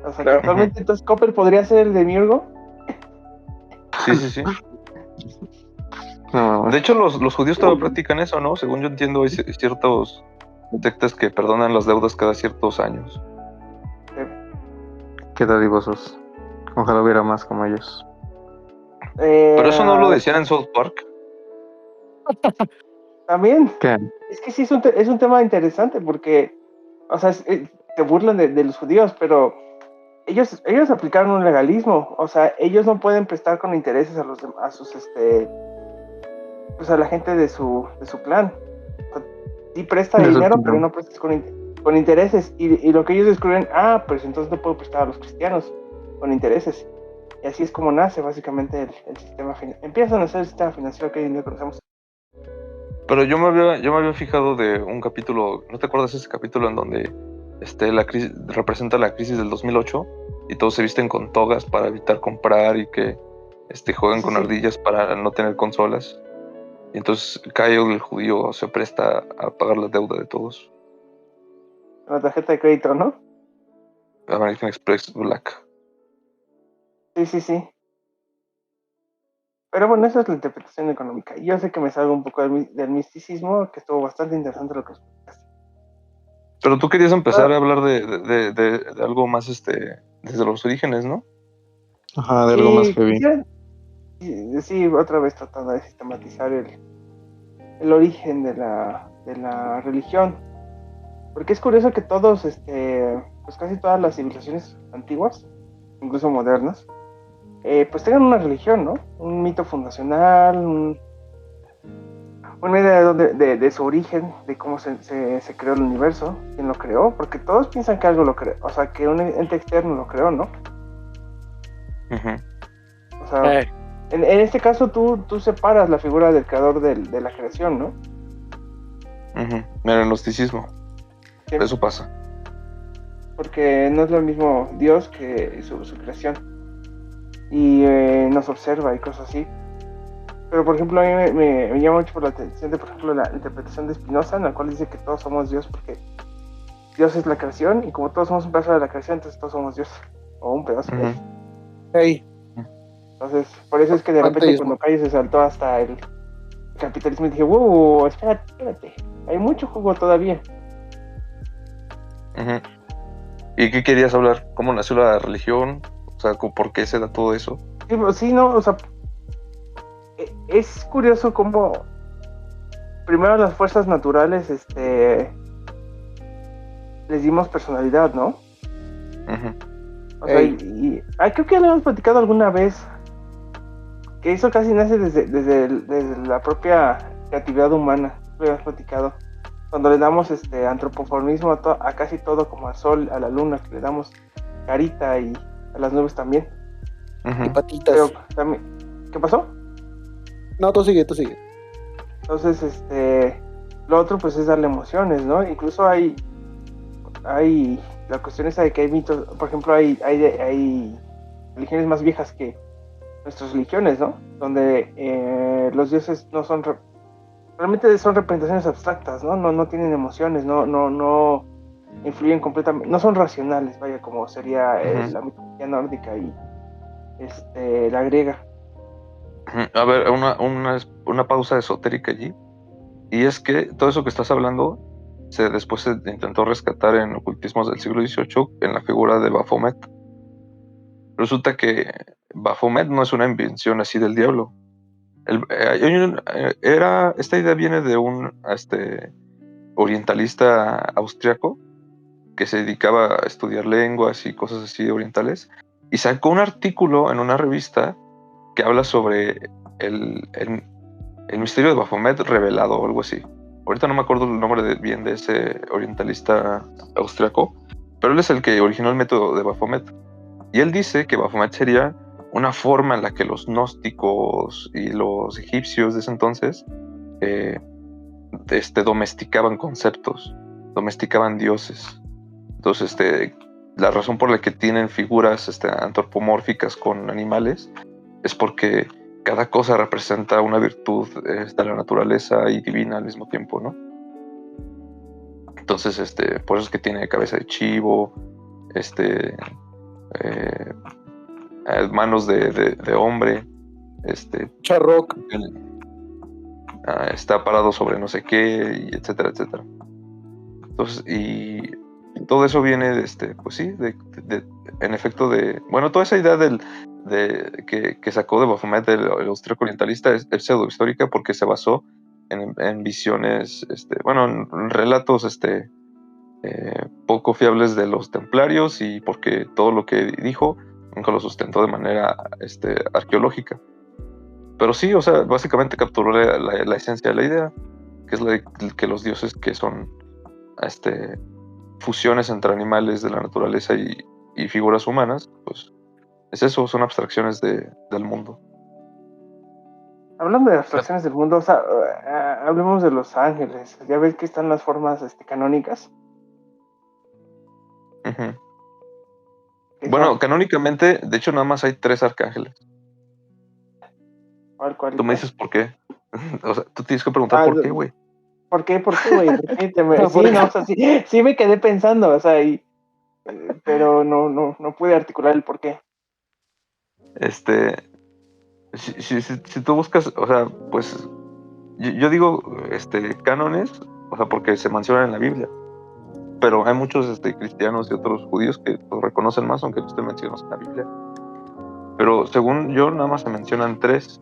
O sea, claro, que actualmente entonces Copper podría ser el demiurgo. Sí. No, de hecho, los judíos todavía practican eso, ¿no? Según yo entiendo, hay ciertos sectas que perdonan las deudas cada ciertos años. Qué dadivosos. Ojalá hubiera más como ellos. Pero eso no lo decían en South Park. También. ¿Qué? Es que sí es un tema interesante porque, o sea, se burlan de los judíos, pero ellos aplicaron un legalismo. O sea, ellos no pueden prestar con intereses a sus pues a la gente de su clan. O sea, sí presta dinero, pero no prestas con intereses. Y lo que ellos descubren, pues entonces no puedo prestar a los cristianos con intereses. Y así es como nace básicamente el sistema financiero. Empiezan a hacer el sistema financiero que hoy en día conocemos. Pero yo me había fijado de un capítulo, ¿no te acuerdas ese capítulo en donde la crisis representa la crisis del 2008 y todos se visten con togas para evitar comprar y que jueguen con ardillas para no tener consolas? Y entonces Kyle, el judío, se presta a pagar la deuda de todos. La tarjeta de crédito, ¿no? American Express Black. Sí. Pero bueno, esa es la interpretación económica. Yo sé que me salgo un poco del misticismo, que estuvo bastante interesante lo que explicaste. Pero tú querías empezar a hablar de algo más desde los orígenes, ¿no? Ajá, de algo más heavy. Sí, otra vez tratando de sistematizar el el origen de la religión. Porque es curioso que todos, pues casi todas las civilizaciones antiguas, incluso modernas, pues tengan una religión, ¿no? Un mito fundacional, una idea de su origen, de cómo se creó el universo, quién lo creó, porque todos piensan que algo lo creó, o sea, que un ente externo lo creó, ¿no? O sea, en este caso tú separas la figura del creador de la creación, ¿no? Mira, el gnosticismo. Sí. Eso pasa. Porque no es lo mismo Dios que su creación. Y nos observa y cosas así. Pero, por ejemplo, a mí me llama mucho por la atención de, por ejemplo, la interpretación de Spinoza, en la cual dice que todos somos Dios porque Dios es la creación y como todos somos un pedazo de la creación, entonces todos somos Dios. O un pedazo de Dios. Hey, Entonces, por eso es que de repente Panteísmo. cuando Cayo se saltó hasta el capitalismo, dije, wow, espérate, hay mucho jugo todavía. ¿Y qué querías hablar? ¿Cómo nació la religión? O sea, ¿por qué se da todo eso? Sí, pues, sí, no, o sea, es curioso cómo primero las fuerzas naturales, les dimos personalidad, ¿no? O sea, creo que ya lo hemos platicado alguna vez, que eso casi nace desde la propia creatividad humana, lo hemos platicado. Cuando le damos antropomorfismo a casi todo, como al sol, a la luna, que le damos carita y a las nubes también. y patitas. Pero también, ¿qué pasó? No, tú sigue. Entonces, lo otro pues es darle emociones, ¿no? Incluso hay la cuestión esa de que hay mitos, por ejemplo, hay religiones más viejas que nuestras religiones, ¿no? Donde los dioses no son realmente son representaciones abstractas, ¿no? No tienen emociones, no influyen completamente, no son racionales, vaya, como sería la mitología nórdica y la griega. A ver, una pausa esotérica allí. Y es que todo eso que estás hablando después se intentó rescatar en ocultismos del siglo XVIII en la figura de Baphomet. Resulta que Baphomet no es una invención así del diablo. Esta idea viene de un orientalista austriaco que se dedicaba a estudiar lenguas y cosas así orientales, y sacó un artículo en una revista que habla sobre el misterio de Baphomet revelado o algo así. Ahorita no me acuerdo el nombre bien de ese orientalista austriaco, pero él es el que originó el método de Baphomet. Y él dice que Baphomet sería una forma en la que los gnósticos y los egipcios de ese entonces domesticaban conceptos, domesticaban dioses. Entonces, la razón por la que tienen figuras antropomórficas con animales es porque cada cosa representa una virtud de la naturaleza y divina al mismo tiempo, ¿no? Entonces, por eso es que tiene cabeza de chivo, manos de hombre, Charrock. está parado sobre no sé qué, y etcétera, etcétera. Entonces, y todo eso viene pues sí, en efecto bueno, toda esa idea que sacó de Baphomet el austríaco orientalista es pseudohistórica porque se basó en visiones, en relatos poco fiables de los templarios, y porque todo lo que dijo nunca lo sustentó de manera arqueológica. Pero sí, o sea, básicamente capturó la esencia de la idea, que es que los dioses que son fusiones entre animales de la naturaleza y figuras humanas, pues es eso, son abstracciones del mundo. Hablando de abstracciones del mundo, o sea, hablemos de los ángeles. Ya ves que están las formas canónicas. Bueno, canónicamente, de hecho, nada más hay 3 arcángeles. ¿Cuál? Tú me dices por qué. O sea, tú tienes que preguntar por qué, güey. ¿Por qué, güey? Sí, no, o sea, sí me quedé pensando, o sea, pero no pude articular el por qué. Si tú buscas, o sea, pues yo digo cánones, o sea, porque se mencionan en la Biblia, pero hay muchos cristianos y otros judíos que lo reconocen más, aunque no estén mencionados en la Biblia. Pero según yo, nada más se mencionan 3,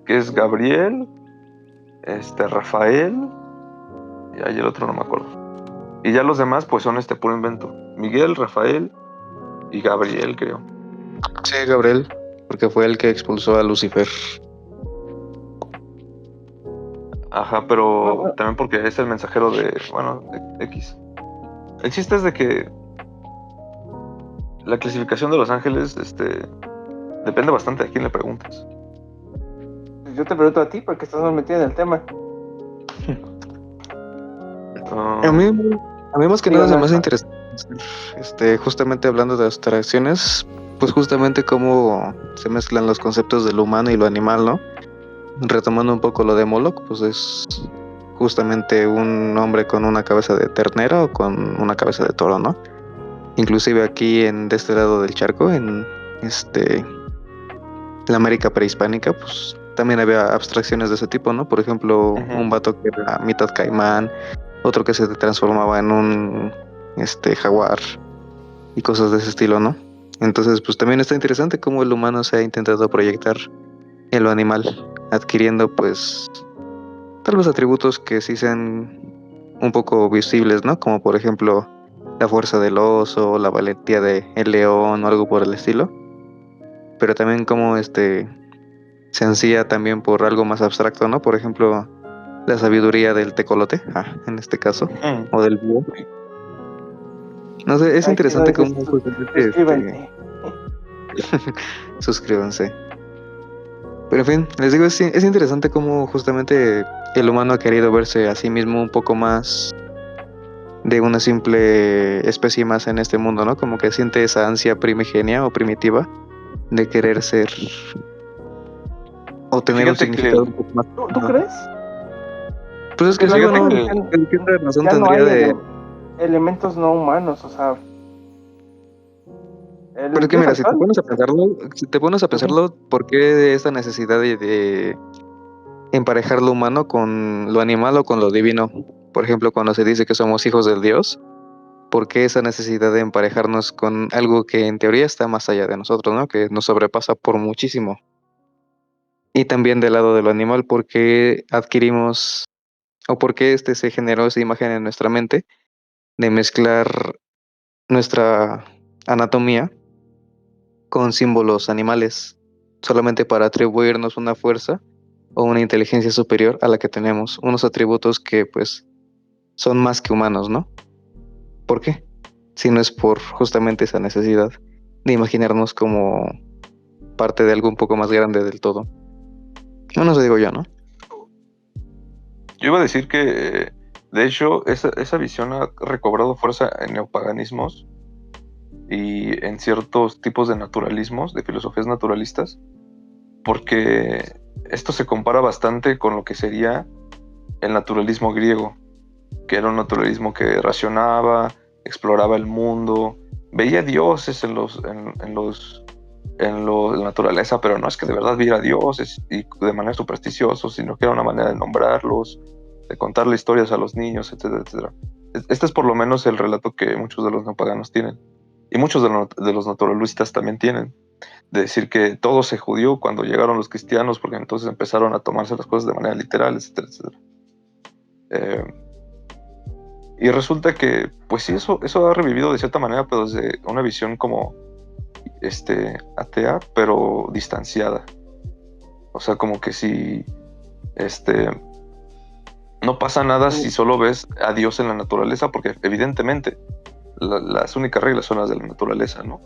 que es Gabriel, Rafael, y ahí el otro no me acuerdo. Y ya los demás, pues son puro invento. Miguel, Rafael y Gabriel, creo. Sí, Gabriel, porque fue el que expulsó a Lucifer. Ajá, pero también porque es el mensajero de X. El chiste es de que la clasificación de los ángeles, depende bastante de quién le preguntes. Yo te pregunto a ti porque estás más metido en el tema. A mí más que nada se me hace interesante, justamente hablando de abstracciones, pues justamente cómo se mezclan los conceptos de lo humano y lo animal, ¿no? Retomando un poco lo de Moloch, pues es justamente un hombre con una cabeza de ternera o con una cabeza de toro, ¿no? Inclusive aquí de este lado del charco, en la América prehispánica, pues también había abstracciones de ese tipo, ¿no? Por ejemplo, un vato que era mitad caimán, otro que se transformaba en un jaguar y cosas de ese estilo, ¿no? Entonces, pues también está interesante cómo el humano se ha intentado proyectar en lo animal, adquiriendo pues tal vez atributos que sí sean un poco visibles, ¿no? Como por ejemplo la fuerza del oso, la valentía del león o algo por el estilo. Pero también como se ansía también por algo más abstracto, ¿no? Por ejemplo, la sabiduría del tecolote, en este caso, o del búho. No sé, es interesante cómo suscríbanse. Suscríbanse. Pero en fin, les digo, es interesante cómo justamente el humano ha querido verse a sí mismo un poco más de una simple especie más en este mundo, ¿no? Como que siente esa ansia primigenia o primitiva de querer ser o tener un significado un poco más. ¿Tú crees? Pues es que sí, bueno, ¿qué razón tendría de elementos no humanos? O sea, pero es que mira, si te pones a pensarlo, ¿por qué esta necesidad de emparejar lo humano con lo animal o con lo divino? Por ejemplo, cuando se dice que somos hijos del Dios, ¿por qué esa necesidad de emparejarnos con algo que en teoría está más allá de nosotros, ¿no? Que nos sobrepasa por muchísimo? Y también del lado de lo animal, ¿por qué adquirimos o por qué se generó esa imagen en nuestra mente de mezclar nuestra anatomía con símbolos animales, solamente para atribuirnos una fuerza o una inteligencia superior a la que tenemos, unos atributos que pues son más que humanos, ¿no? ¿Por qué? Si no es por justamente esa necesidad de imaginarnos como parte de algo un poco más grande del todo. No sé, digo yo, ¿no? Yo iba a decir que, de hecho, esa visión ha recobrado fuerza en neopaganismos y en ciertos tipos de naturalismos, de filosofías naturalistas, porque esto se compara bastante con lo que sería el naturalismo griego, que era un naturalismo que racionaba, exploraba el mundo, veía dioses en la naturaleza, pero no es que de verdad viera dioses y de manera supersticiosa, sino que era una manera de nombrarlos, de contarle historias a los niños, etcétera, etcétera. Este es por lo menos el relato que muchos de los neopaganos tienen. Y muchos de los naturalistas también tienen, de decir que todo se jodió cuando llegaron los cristianos, porque entonces empezaron a tomarse las cosas de manera literal, etcétera, etcétera. Y resulta que, pues sí, eso ha revivido de cierta manera, pero desde una visión como atea, pero distanciada. O sea, como que si no pasa nada si solo ves a Dios en la naturaleza, porque evidentemente las únicas reglas son las de la naturaleza, ¿no?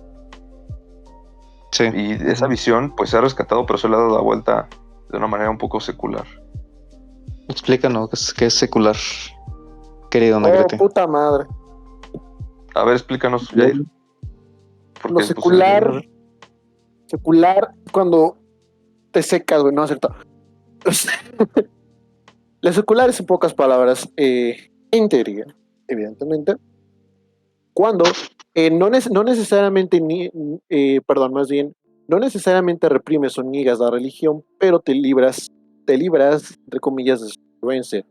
Sí. Y esa visión pues se ha rescatado, pero se le ha dado la vuelta de una manera un poco secular. Explícanos qué es secular, querido Negrete. Puta madre. A ver, explícanos, Jair. Lo secular, secular cuando te secas, güey, no es cierto. Lo secular es en pocas palabras, en teoría, evidentemente, cuando no necesariamente, más bien, no necesariamente reprimes o niegas la religión, pero te libras, entre comillas, de su influencia.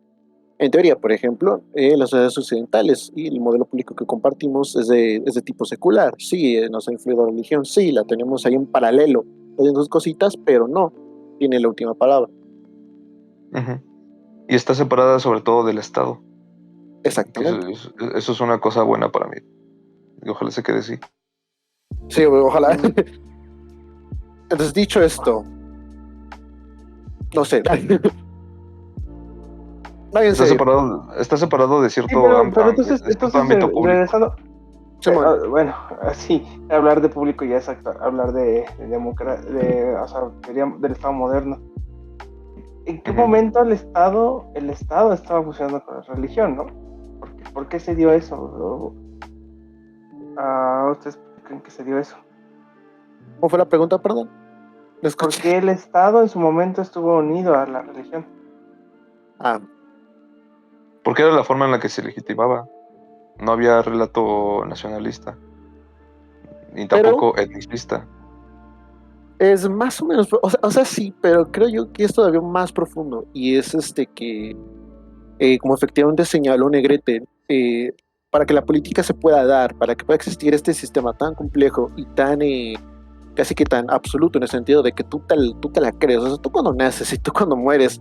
En teoría, por ejemplo, las sociedades occidentales y el modelo político que compartimos es de tipo secular. Sí, nos ha influido la religión, sí, la tenemos ahí en paralelo. Hay dos cositas, pero no tiene la última palabra. Uh-huh. Y está separada sobre todo del Estado. Que Exactamente. eso es una cosa buena para mí. Y ojalá se quede así. Sí, güey, ojalá. Entonces, dicho esto, no sé. Váyanse. Está separado de Sí, cierto, pero entonces, de cierto ámbito público. regresando, Simón. bueno, así, hablar de público ya es hablar de democracia, o sea, del Estado moderno. ¿En qué Ujú. momento el Estado estaba fusionando con la religión, no? ¿Por qué se dio eso? ¿Ustedes creen que se dio eso? ¿Cómo fue la pregunta, perdón? No ¿Por escuché. qué el Estado en su momento estuvo unido a la religión? Ah, Porque era la forma en la que se legitimaba. No había relato nacionalista, ni pero tampoco etnicista. es más o menos, o sea, sí, pero creo yo que es todavía más profundo y es que, como efectivamente señaló Negrete, para que la política se pueda dar, para que pueda existir este sistema tan complejo y tan, casi que tan absoluto en el sentido de que tú te la crees, o sea, tú cuando naces y tú cuando mueres,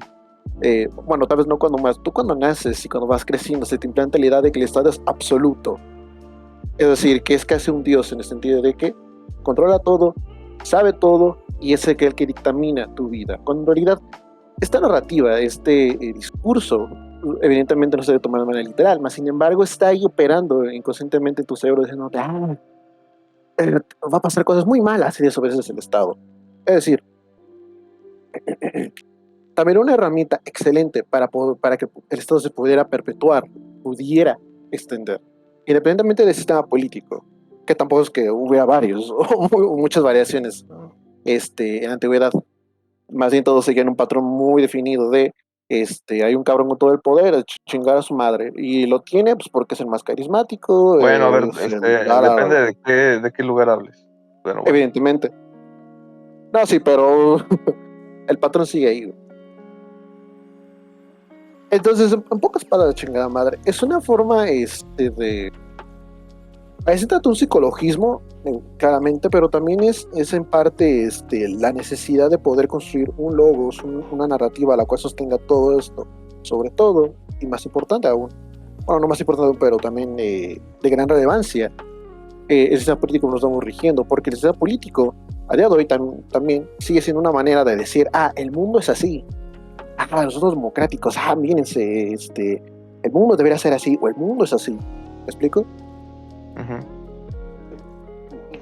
bueno, tal vez no cuando mueres, tú cuando naces y cuando vas creciendo se te implanta la idea de que el Estado es absoluto, es decir, que es casi un dios en el sentido de que controla todo, sabe todo y es el que dictamina tu vida. Cuando en realidad esta narrativa, este discurso, evidentemente no se debe tomar de manera literal, mas sin embargo está ahí operando inconscientemente en tu cerebro diciendo, va a pasar cosas muy malas si desobedeces el Estado. Es decir, también una herramienta excelente para que el Estado se pudiera perpetuar, pudiera extender, independientemente del sistema político, que tampoco es que hubiera varios o muchas variaciones en la antigüedad. Más bien todos seguían un patrón muy definido de hay un cabrón con todo el poder, chingar a su madre, y lo tiene pues porque es el más carismático, Bueno, a ver, depende de qué lugar hables. Pero bueno. evidentemente. No, sí, pero el patrón sigue ahí. Entonces, en pocas palabras, chingada madre, es una forma de... Ahí se trata un psicologismo, claramente, pero también es en parte la necesidad de poder construir un logos, una narrativa a la cual sostenga todo esto. Sobre todo, y más importante aún, bueno, no más importante, pero también de gran relevancia, el sistema político que nos estamos rigiendo, porque el sistema político, a día de hoy también sigue siendo una manera de decir, el mundo es así, nosotros democráticos, mírense, el mundo debería ser así, o el mundo es así. ¿Me explico? Uh-huh.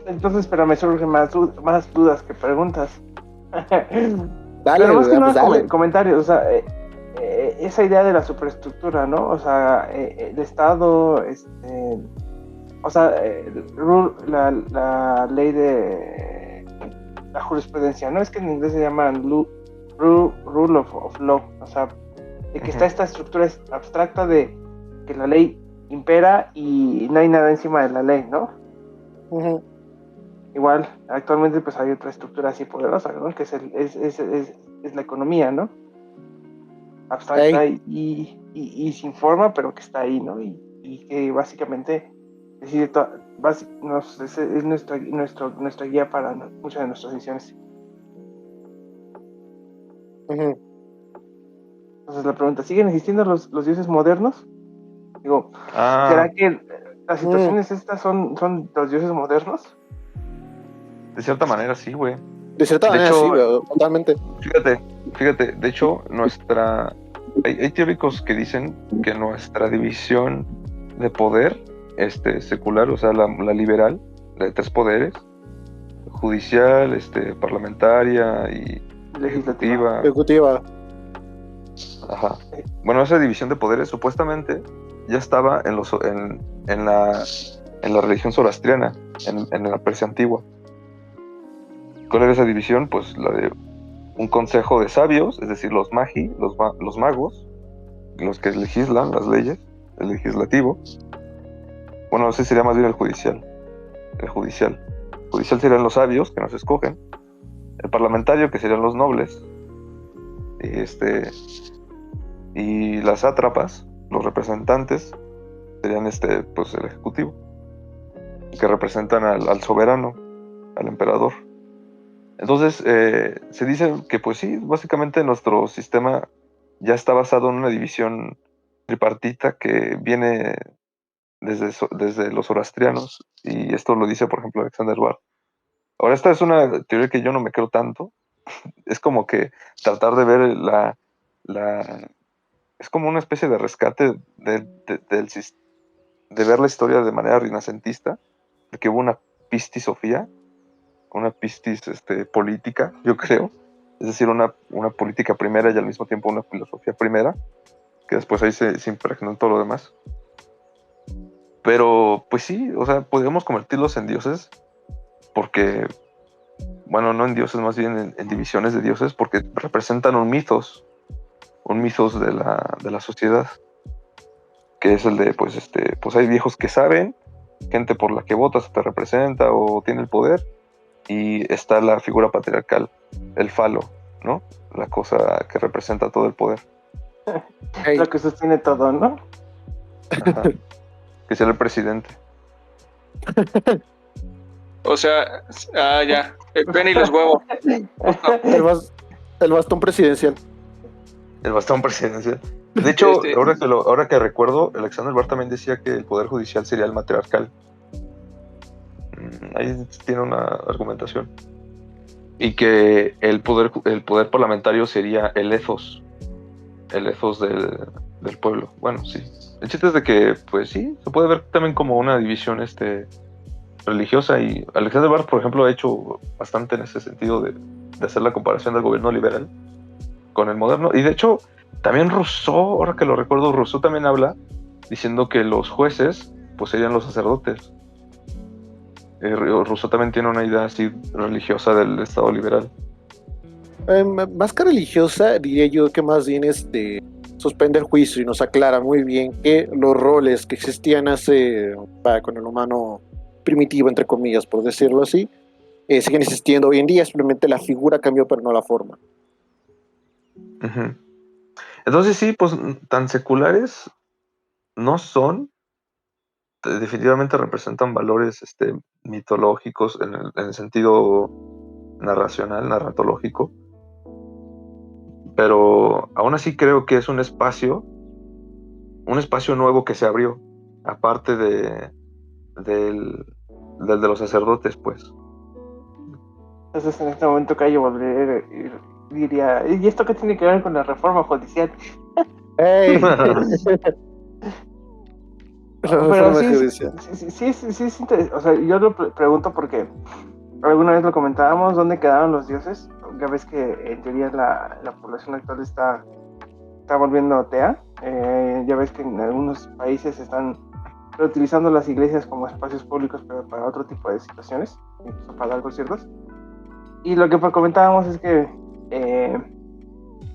Entonces, pero me surgen más dudas que preguntas. Dale, pero más que nada dale. comentarios, o sea, esa idea de la superestructura, ¿no? O sea, el Estado, o sea, la ley de la jurisprudencia, ¿no? Es que en inglés se llaman rule of law, o sea, de que está esta estructura abstracta de que la ley impera y no hay nada encima de la ley, ¿no? Uh-huh. Igual, actualmente pues hay otra estructura así poderosa, ¿no? Que es la economía, ¿no? Abstracta y sin forma, pero que está ahí, ¿no? Y que básicamente decide es nuestra guía para muchas de nuestras decisiones. Uh-huh. Entonces la pregunta, ¿siguen existiendo los dioses modernos? Digo, ¿será que las situaciones estas son los dioses modernos? De cierta manera sí, güey. De cierta manera hecho, sí, güey, totalmente. Fíjate, de hecho, hay teóricos que dicen que nuestra división de poder secular, o sea, la liberal, la de 3 poderes, judicial, parlamentaria y ejecutiva. Ajá. Bueno, esa división de poderes supuestamente ya estaba en la religión zoroastriana, en la Persia antigua. ¿Cuál era esa división? Pues la de un consejo de sabios, es decir, los magos, los que legislan las leyes, el legislativo. Bueno, ese sería más bien el judicial. El judicial serían los sabios, que nos escogen. El parlamentario, que serían los nobles. Y las sátrapas, los representantes, serían pues el ejecutivo, que representan al soberano, al emperador. Entonces, se dice que pues sí, básicamente nuestro sistema ya está basado en una división tripartita que viene desde los zoroastrianos, y esto lo dice, por ejemplo, Alexander Bard. Ahora, esta es una teoría que yo no me creo tanto. Es como que tratar de ver es como una especie de rescate de ver la historia de manera renacentista, de que hubo una pistisofía, una pistis política, yo creo. Es decir, una política primera y al mismo tiempo una filosofía primera, que después ahí se impregnó en todo lo demás. Pero, pues sí, o sea, podríamos convertirlos en dioses, porque, bueno, no en dioses, más bien en divisiones de dioses, porque representan un mitos de la sociedad, que es el de, pues hay viejos que saben, gente por la que votas te representa o tiene el poder, y está la figura patriarcal, el falo, ¿no? La cosa que representa todo el poder. Hey, Lo que sostiene todo, ¿no? Ajá. Que sea el presidente. O sea, ya. El pene y los huevos. el bastón presidencial. El bastón presidencial. De hecho, Este- ahora que recuerdo, Alexander Bard también decía que el poder judicial sería el matriarcal. Ahí tiene una argumentación. Y que el poder parlamentario sería el ethos del pueblo. Bueno, sí. El chiste es de que, pues sí, se puede ver también como una división religiosa, y Alexander Bard, por ejemplo, ha hecho bastante en ese sentido de hacer la comparación del gobierno liberal con el moderno. Y de hecho, también Rousseau, ahora que lo recuerdo, Rousseau también habla diciendo que los jueces pues serían los sacerdotes. Rousseau también tiene una idea así religiosa del Estado liberal. Más que religiosa, diría yo que más bien suspende el juicio y nos aclara muy bien que los roles que existían con el humano primitivo, entre comillas, por decirlo así, siguen existiendo hoy en día. Simplemente la figura cambió, pero no la forma. Uh-huh. Entonces sí, pues tan seculares no son. Definitivamente representan valores mitológicos en el sentido narratológico, pero aún así creo que es un espacio nuevo que se abrió, aparte del de los sacerdotes, pues. Entonces en este momento Cayo volver diría, ¿y esto qué tiene que ver con la reforma judicial? ¡Ey! Pero sí, o sea, yo lo pregunto porque alguna vez lo comentábamos, ¿dónde quedaron los dioses? Ya ves que en teoría la población actual está volviendo atea. Ya ves que en algunos países están reutilizando las iglesias como espacios públicos, pero para otro tipo de situaciones, incluso para algo ciertos. Y lo que comentábamos es que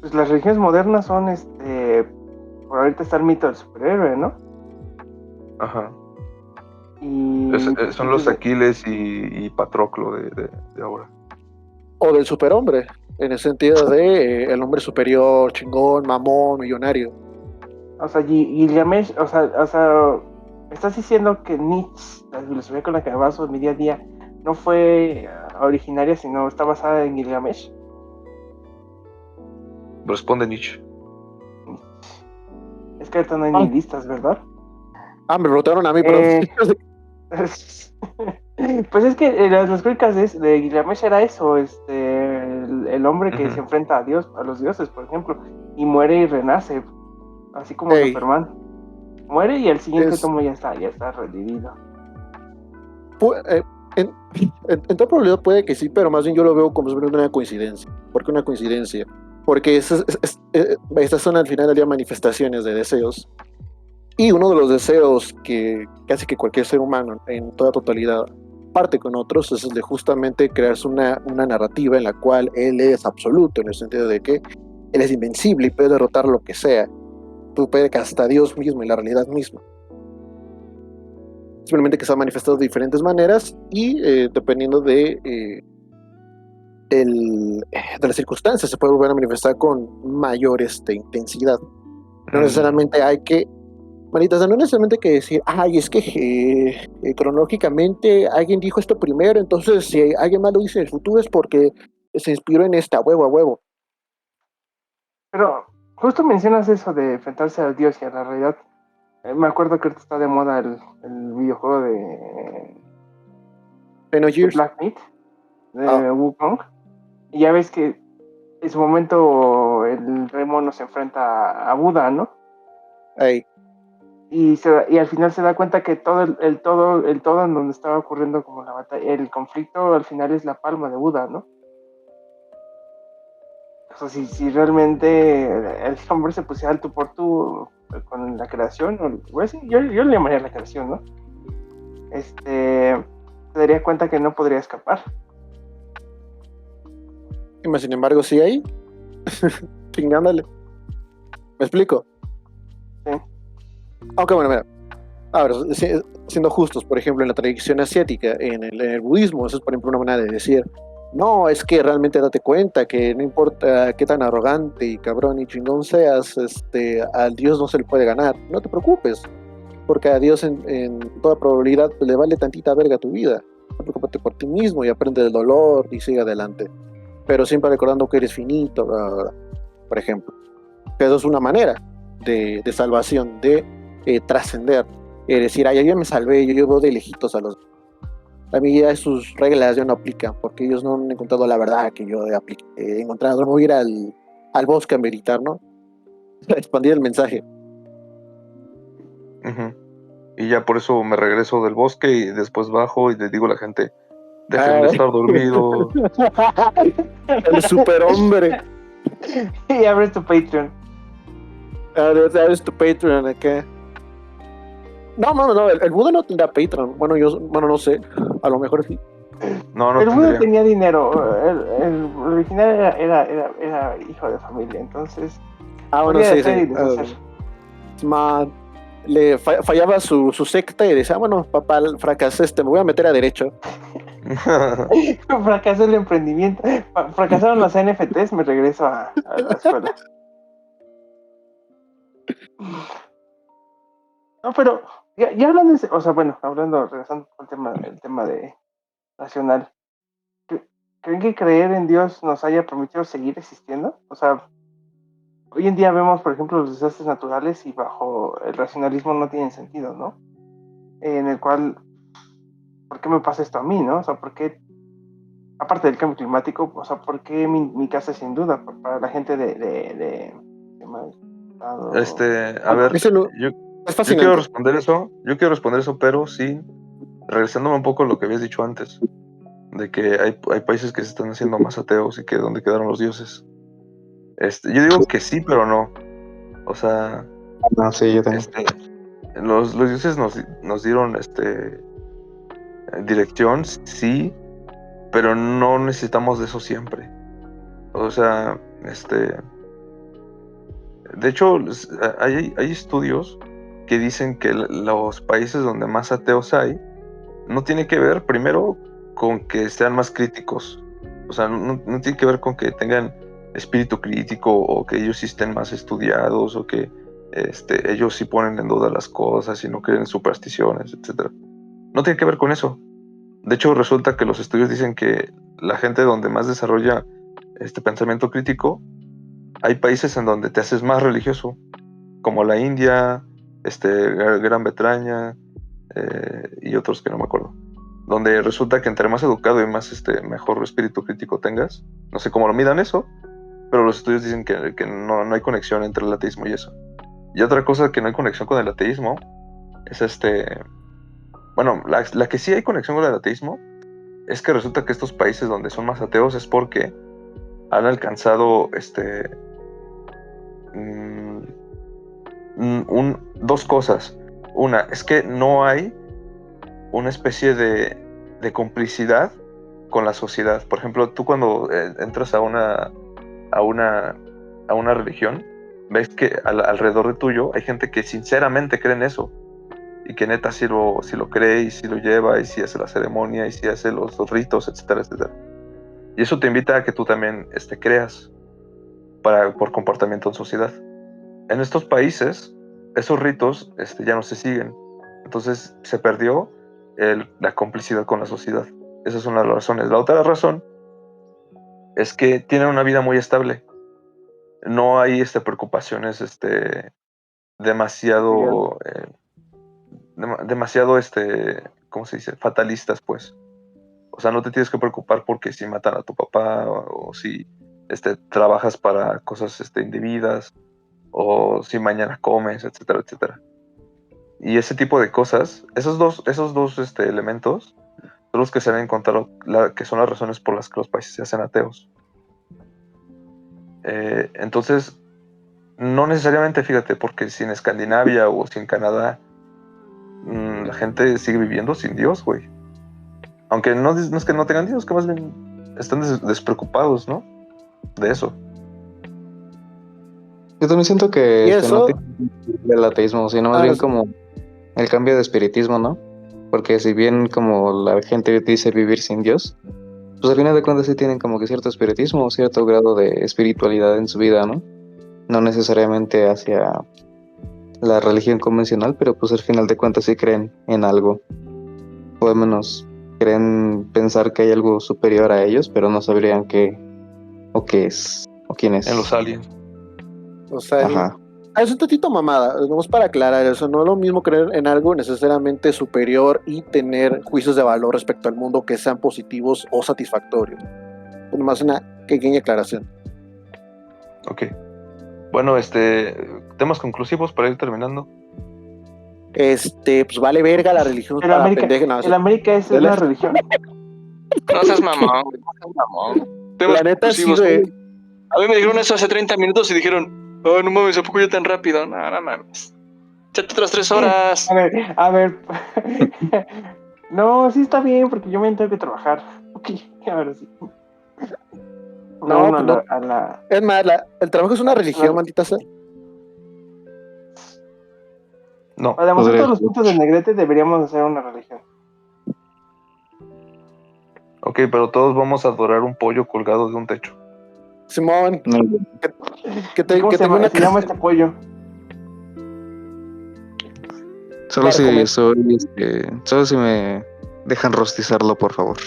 pues las religiones modernas son, por ahorita está el mito del superhéroe, ¿no? Ajá. Y son los Aquiles y Patroclo de ahora. O del superhombre, en el sentido de el hombre superior, chingón, mamón, millonario. O sea, Gilgamesh, o sea, estás diciendo que Nietzsche, la filosofía con la que baso en mi día a día, no fue originaria, sino está basada en Gilgamesh. Responde Nietzsche. Es que ahorita no hay ni listas, ¿verdad? Me rotaron a mí, perdón. Pues es que las crónicas de Gilgamesh era eso, el hombre que se enfrenta a Dios, a los dioses, por ejemplo, y muere y renace, así como Superman. Muere y el siguiente tomo ya está revivido. En todo probabilidad puede que sí, pero más bien yo lo veo como una coincidencia. ¿Por qué una coincidencia? Porque estas son al final del día manifestaciones de deseos. Y uno de los deseos que casi que cualquier ser humano en toda totalidad parte con otros es el de justamente crearse una narrativa en la cual él es absoluto, en el sentido de que él es invencible y puede derrotar lo que sea. Puede que hasta Dios mismo y la realidad misma. Simplemente que se ha manifestado de diferentes maneras y dependiendo de las circunstancias se puede volver a manifestar con mayor intensidad. No necesariamente hay que no necesariamente que decir, es que cronológicamente alguien dijo esto primero, entonces si alguien más lo dice en el futuro es porque se inspiró en esta, a huevo. Pero justo mencionas eso de enfrentarse a Dios y a la realidad. Me acuerdo que ahorita está de moda el videojuego de Xenogears. Black Myth, de Wukong. Y ya ves que en su momento el rey mono se enfrenta a Buda, ¿no? Ey, Y al final se da cuenta que todo el todo en donde estaba ocurriendo como la batalla, el conflicto al final es la palma de Buda, ¿no? O sea, si realmente el hombre se pusiera al tú por tú con la creación, pues sí, yo le llamaría la creación, ¿no? Se daría cuenta que no podría escapar. sin embargo, sí hay. Chingándole. ¿Me explico? Sí. Aunque bueno, mira. Ahora, siendo justos, por ejemplo, en la tradición asiática, en el budismo, eso es, por ejemplo, una manera de decir, no, es que realmente date cuenta que no importa qué tan arrogante y cabrón y chingón seas, al Dios no se le puede ganar. No te preocupes, porque a Dios en toda probabilidad le vale tantita verga tu vida. Preocúpate por ti mismo y aprende del dolor y sigue adelante. Pero siempre recordando que eres finito, por ejemplo. Que eso es una manera de salvación, de trascender. Es decir, yo ya me salvé, yo veo de lejitos a los... A mí ya sus reglas ya no aplican, porque ellos no han encontrado la verdad que yo he encontrado. No voy a ir al bosque a meditar, ¿no? Expandir el mensaje. Ujú. Y ya por eso me regreso del bosque y después bajo y le digo a la gente, dejen de estar dormidos. El superhombre. Y abres tu Patreon. Abres tu Patreon acá. No, el Buda no tendrá Patreon. Bueno, no sé. A lo mejor sí. No El Buda tendría. tenía dinero. El original era hijo de familia, entonces. Bueno, podía sí, hacer y sí. deshacer. Le fallaba su secta y decía, bueno, papá, fracasé, me voy a meter a derecho. Fracasó el emprendimiento. Fracasaron las NFTs, me regreso a la escuela. No, pero ya hablando de, o sea, bueno, regresando al el tema de racional. ¿Creen que creer en Dios nos haya permitido seguir existiendo? O sea, hoy en día vemos, por ejemplo, los desastres naturales y bajo el racionalismo no tienen sentido, ¿no? En el cual, ¿por qué me pasa esto a mí, no? O sea, ¿por qué, aparte del cambio climático, o sea, ¿por qué mi casa es sin duda para la gente de A ver, Eso es yo fascinante. quiero responder eso, pero sí, regresándome un poco a lo que habías dicho antes, de que hay países que se están haciendo más ateos y que donde quedaron los dioses. Yo digo que sí, pero no. O sea, No, sí, yo también. los dioses nos dieron dirección, sí, pero no necesitamos de eso siempre. O sea, de hecho, hay estudios que dicen que los países donde más ateos hay no tiene que ver primero con que sean más críticos. O sea, no tiene que ver con que tengan espíritu crítico o que ellos sí estén más estudiados o que ellos sí ponen en duda las cosas y no creen en supersticiones, etc. No tiene que ver con eso. De hecho, resulta que los estudios dicen que la gente donde más desarrolla este pensamiento crítico, hay países en donde te haces más religioso, como la India, Gran Bretaña y otros que no me acuerdo, donde resulta que entre más educado y más mejor espíritu crítico tengas, no sé cómo lo midan eso, pero los estudios dicen que no hay conexión entre el ateísmo y eso. Y otra cosa que no hay conexión con el ateísmo es bueno, la que sí hay conexión con el ateísmo es que resulta que estos países donde son más ateos es porque han alcanzado dos cosas. Una, es que no hay una especie de complicidad con la sociedad. Por ejemplo, tú cuando entras a una religión, ves que alrededor de tuyo hay gente que sinceramente cree en eso y que neta sí lo cree y sí lo lleva y sí hace la ceremonia y sí hace los ritos, etcétera, etcétera. Y eso te invita a que tú también creas por comportamiento en sociedad. En estos países, esos ritos ya no se siguen. Entonces se perdió la complicidad con la sociedad. Esa es una de las razones. La otra razón es que tienen una vida muy estable. no hay preocupaciones demasiado demasiado ¿cómo se dice? Fatalistas, pues. O sea, no te tienes que preocupar porque si matan a tu papá o si trabajas para cosas indebidas o si mañana comes, etcétera, etcétera. Y ese tipo de cosas, esos dos elementos son los que se han encontrado que son las razones por las que los países se hacen ateos. Entonces, no necesariamente, fíjate, porque si en Escandinavia o si en Canadá la gente sigue viviendo sin Dios, güey. Aunque no es que no tengan Dios, que más bien están despreocupados, ¿no? De eso. Yo también siento que ¿Y eso? no tiene el ateísmo, sino más bien como el cambio de espiritismo, ¿no? Porque si bien como la gente dice vivir sin Dios, pues al final de cuentas sí tienen como que cierto espiritismo, cierto grado de espiritualidad en su vida, ¿no? No necesariamente hacia la religión convencional, pero pues al final de cuentas sí creen en algo. O al menos creen pensar que hay algo superior a ellos, pero no sabrían qué o qué es o quién es. En los aliens. O sea, Ajá. es un tantito mamada, vamos para aclarar eso, no es lo mismo creer en algo necesariamente superior y tener juicios de valor respecto al mundo que sean positivos o satisfactorios. Más una pequeña aclaración. Ok. Bueno, temas conclusivos para ir terminando. Pues vale verga la religión El para América, pendejo. No, el América es una religión. No seas mamón, güey, no seas mamón. Temas La neta sí, conclusivos, güey. A mí me dijeron eso hace 30 minutos y dijeron, oh, no mames, ¿a poco yo tan rápido? No, no mames. Échate otras 3 horas. A ver. No, sí está bien, porque yo me tengo que trabajar. Ok, ahora sí. No, uno pues no. a la... Es más, el trabajo es una religión, maldita sea. No. Para demostrar Podría- todos los puntos del Negrete deberíamos hacer una religión. Ok, pero todos vamos a adorar un pollo colgado de un techo. Simón, No, ¿Cómo que se tenga llama, una se llama este pollo? solo Para si comer. solo si me dejan rostizarlo, por favor.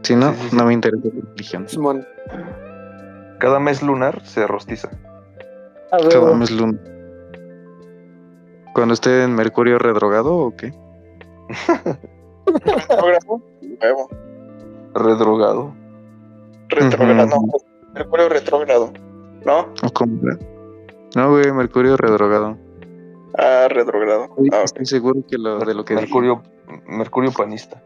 Si no, Sí. no me interesa la religión. Simón. Cada mes lunar se rostiza. A ver, Cada mes luna. ¿Cuando esté en Mercurio redrogado o qué? Retrógrado. Nuevo. Redrogado. Retrógrado. Ujú. No, Mercurio retrógrado. ¿No? ¿O cómo era? No, güey, Mercurio redrogado. Ah, retrógrado. Ah, ok. Estoy seguro que de lo que dije. Mercurio panista.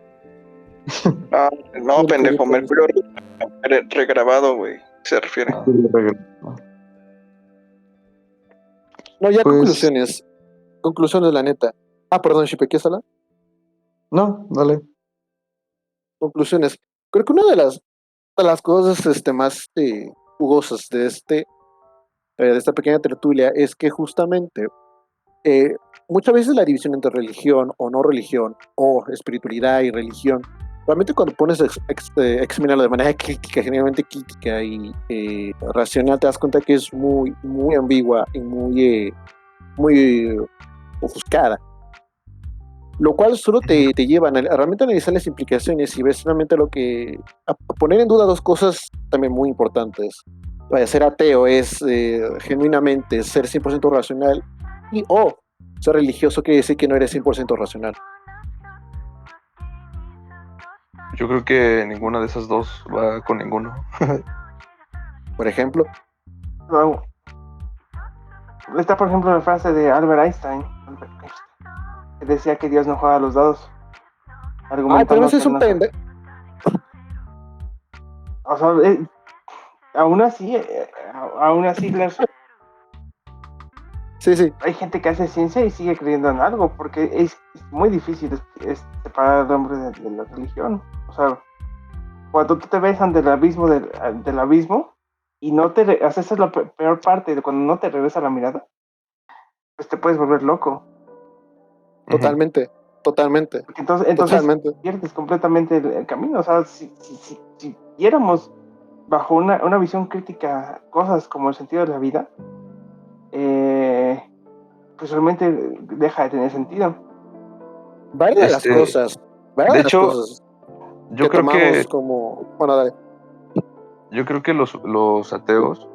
No, pendejo, Mercurio regrabado, güey. Se refiere. No, ya Pues- conclusiones. Conclusiones, la neta. Ah, perdón, Shipe, ¿quieres hablar? No, dale. Conclusiones. Creo que una de las cosas más jugosas de esta pequeña tertulia es que justamente muchas veces la división entre religión o no religión o espiritualidad y religión, realmente cuando pones a examinarlo de manera crítica, generalmente crítica y racional, te das cuenta que es muy, muy ambigua y muy ofuscada. Lo cual solo te lleva a realmente analizar las implicaciones y ves realmente a poner en duda dos cosas también muy importantes. Vaya, ser ateo es genuinamente ser 100% racional y ser religioso quiere decir que no eres 100% racional. Yo creo que ninguna de esas dos va con ninguno. Por ejemplo, Luego, está, por ejemplo, la frase de Albert Einstein, que decía que Dios no juega a los dados. pero ese es un pendejo. O sea, aún así, Sí. hay gente que hace ciencia y sigue creyendo en algo, porque es muy difícil separar al hombre de la religión. O sea, cuando tú te ves ante el abismo del abismo y no esa es la peor parte, de cuando no te regresa la mirada, pues te puedes volver loco. Totalmente. Porque entonces Totalmente. pierdes completamente el camino. O sea, si viéramos bajo una visión crítica cosas como el sentido de la vida, pues realmente deja de tener sentido. Varias de las cosas. De hecho, yo creo tomamos que como... Bueno, dale. yo creo que los ateos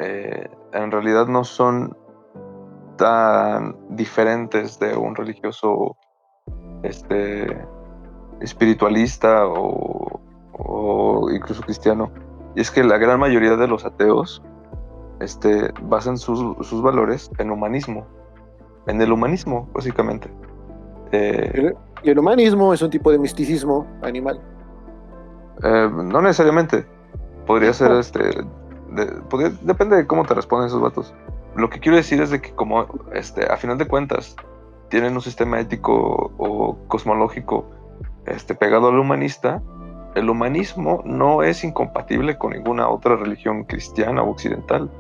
en realidad no son tan diferentes de un religioso espiritualista o incluso cristiano. Y es que la gran mayoría de los ateos basan sus valores en el humanismo, básicamente. Y el humanismo es un tipo de misticismo animal. No necesariamente. Podría ser depende de cómo te responden esos vatos. Lo que quiero decir es de que como a final de cuentas tienen un sistema ético o cosmológico pegado al humanista, el humanismo no es incompatible con ninguna otra religión cristiana o occidental.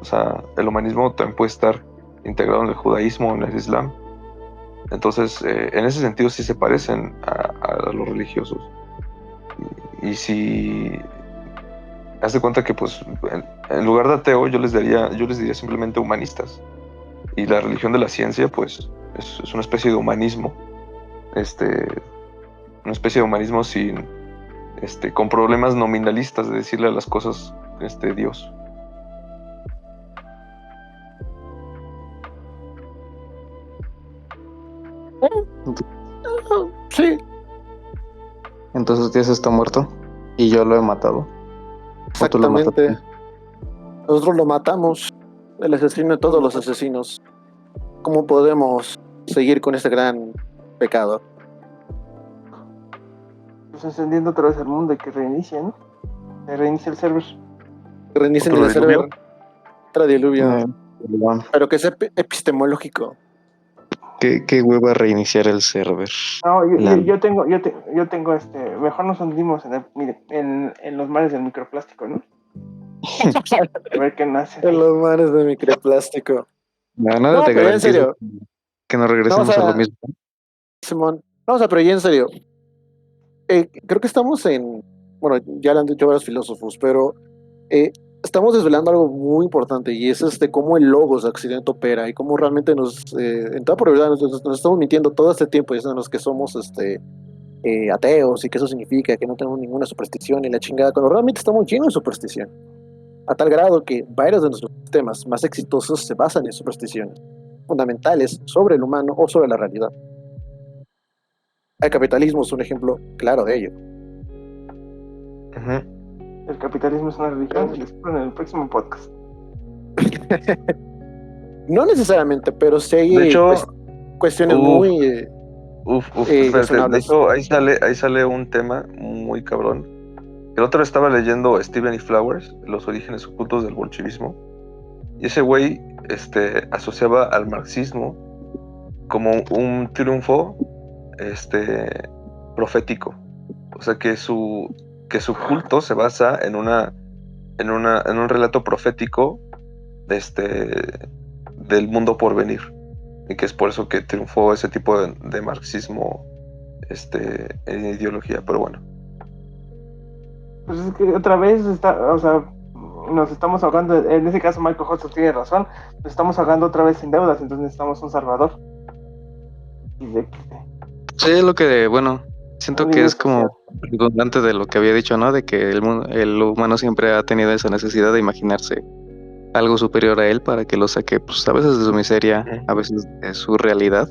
O sea, el humanismo también puede estar integrado en el judaísmo o en el islam. Entonces, en ese sentido sí se parecen a los religiosos. Y si haz de cuenta que pues en lugar de ateo yo les diría simplemente humanistas. Y la religión de la ciencia pues es una especie de humanismo. Una especie de humanismo sin con problemas nominalistas de decirle a las cosas Dios. Sí, Entonces Dios está muerto y yo lo he matado. ¿O tú lo exactamente. mataste? Nosotros lo matamos, el asesino de todos los asesinos. ¿Cómo podemos seguir con este gran pecado? Pues encendiendo otra vez el mundo y que reinicie, ¿no? Que reinicie el server. Que reinicien ¿Otro el server. diluvio? Otro diluvio. Perdón. Pero que sea epistemológico. ¿Qué hueva reiniciar el server? No, La- yo tengo, mejor nos hundimos en los mares del microplástico, ¿no? A ver qué nace. En los mares de microplástico. Nada No, te pero en garantizo serio, que nos regresemos vamos a lo a, mismo. Simón, vamos a, pero ya en serio. Creo que estamos bueno, ya lo han dicho varios filósofos, pero estamos desvelando algo muy importante y es cómo el logos accidente opera y cómo realmente en toda probabilidad nos estamos mintiendo todo este tiempo diciéndonos que somos ateos y que eso significa que no tenemos ninguna superstición y la chingada, cuando realmente estamos llenos de superstición, a tal grado que varios de nuestros sistemas más exitosos se basan en supersticiones fundamentales sobre el humano o sobre la realidad. El capitalismo es un ejemplo claro de ello. Uh-huh. El capitalismo es una religión, y lo exploro en el próximo podcast. No necesariamente, pero sí hay De hecho, cuestiones muy espérate. De razonables. hecho, ahí sale un tema muy cabrón. El otro estaba leyendo Stephen E. Flowers, Los orígenes ocultos del bolchevismo. Y ese güey asociaba al marxismo como un triunfo profético. O sea que su culto se basa en un relato profético del mundo por venir. Y que es por eso que triunfó ese tipo de marxismo en ideología, pero bueno. Pues es que otra vez nos estamos ahogando, en ese caso Michael Hudson tiene razón, nos estamos ahogando otra vez sin deudas, entonces necesitamos un salvador. Sí, lo que, bueno, siento que es como redundante de lo que había dicho, ¿no? De que el humano siempre ha tenido esa necesidad de imaginarse algo superior a él para que lo saque, pues a veces de su miseria, a veces de su realidad.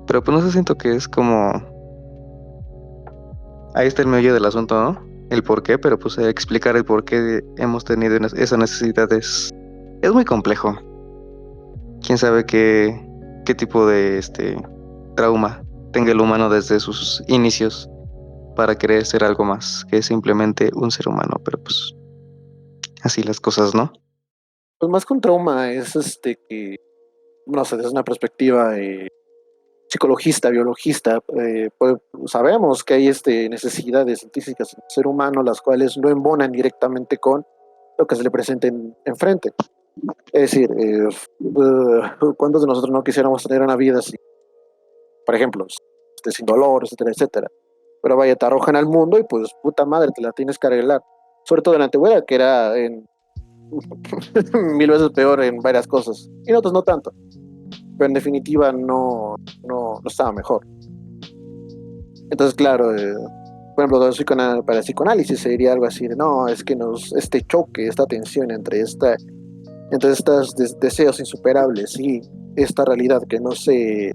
Pero pues no sé, siento que es como... Ahí está el meollo del asunto, ¿no? El por qué, pero pues explicar el por qué hemos tenido esa necesidad es muy complejo. Quién sabe qué tipo de trauma tenga el humano desde sus inicios para querer ser algo más que simplemente un ser humano, pero pues así las cosas, ¿no? Pues más que un trauma es que, no sé, desde una perspectiva psicologista, biologista, pues sabemos que hay necesidades científicas del ser humano, las cuales no embonan directamente con lo que se le presente enfrente. Es decir, ¿cuántos de nosotros no quisiéramos tener una vida así? Por ejemplo, sin dolor, etcétera, etcétera. Pero vaya, te arrojan al mundo y pues puta madre, te la tienes que arreglar. Sobre todo en la antigüedad, que era mil veces peor en varias cosas. Y en otras no tanto. Pero en definitiva no estaba mejor. Entonces, claro, por ejemplo, para el psicoanálisis sería algo así de, no, es que este choque, esta tensión entre estos deseos insuperables y esta realidad que no se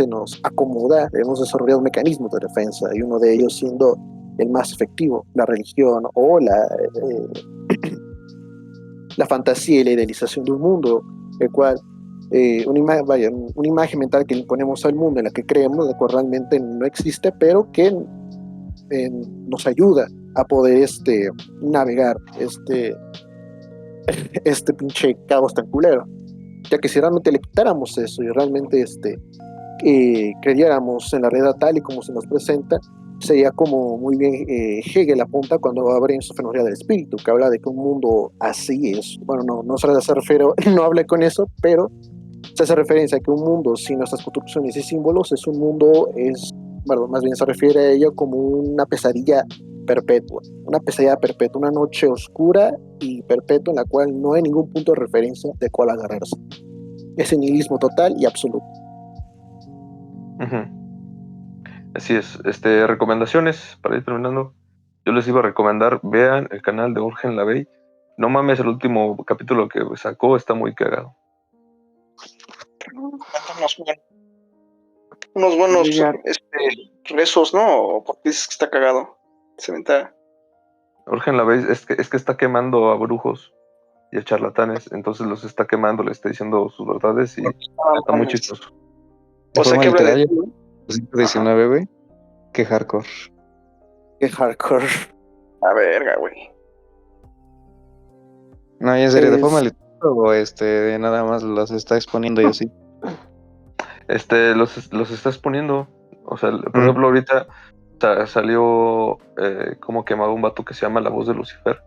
nos acomoda, hemos desarrollado mecanismos de defensa, y uno de ellos siendo el más efectivo, la religión o la fantasía y la idealización de un mundo, el cual una imagen mental que le imponemos al mundo en la que creemos, la cual realmente no existe, pero que nos ayuda a poder navegar este pinche caos tan culero, ya que si realmente le quitáramos eso y realmente creyéramos en la realidad tal y como se nos presenta, sería como muy bien Hegel apunta cuando abre en su fenomenología del espíritu, que habla de que un mundo así es, bueno, no se refiere, no habla con eso, pero se hace referencia a que un mundo sin nuestras construcciones y símbolos es un mundo, bueno, más bien se refiere a ello como una pesadilla perpetua, una noche oscura y perpetua en la cual no hay ningún punto de referencia de cuál agarrarse. Es nihilismo total y absoluto. Así es. Recomendaciones para ir terminando. Yo les iba a recomendar, vean el canal de Urgen Lavey. No mames, el último capítulo que sacó está muy cagado. Unos buenos rezos, ¿no? Porque dices que está cagado. Se venta. Urgen Lavey es que está quemando a brujos y a charlatanes, entonces los está quemando, le está diciendo sus verdades y está muy chistoso. De forma que habla literal, de 19, güey. Qué hardcore. Qué hardcore. A verga, güey. No, y en serio, de forma literal o nada más los está exponiendo y así. Los está exponiendo. O sea, por ejemplo, ahorita salió como quemado un vato que se llama La Voz de Lucifer,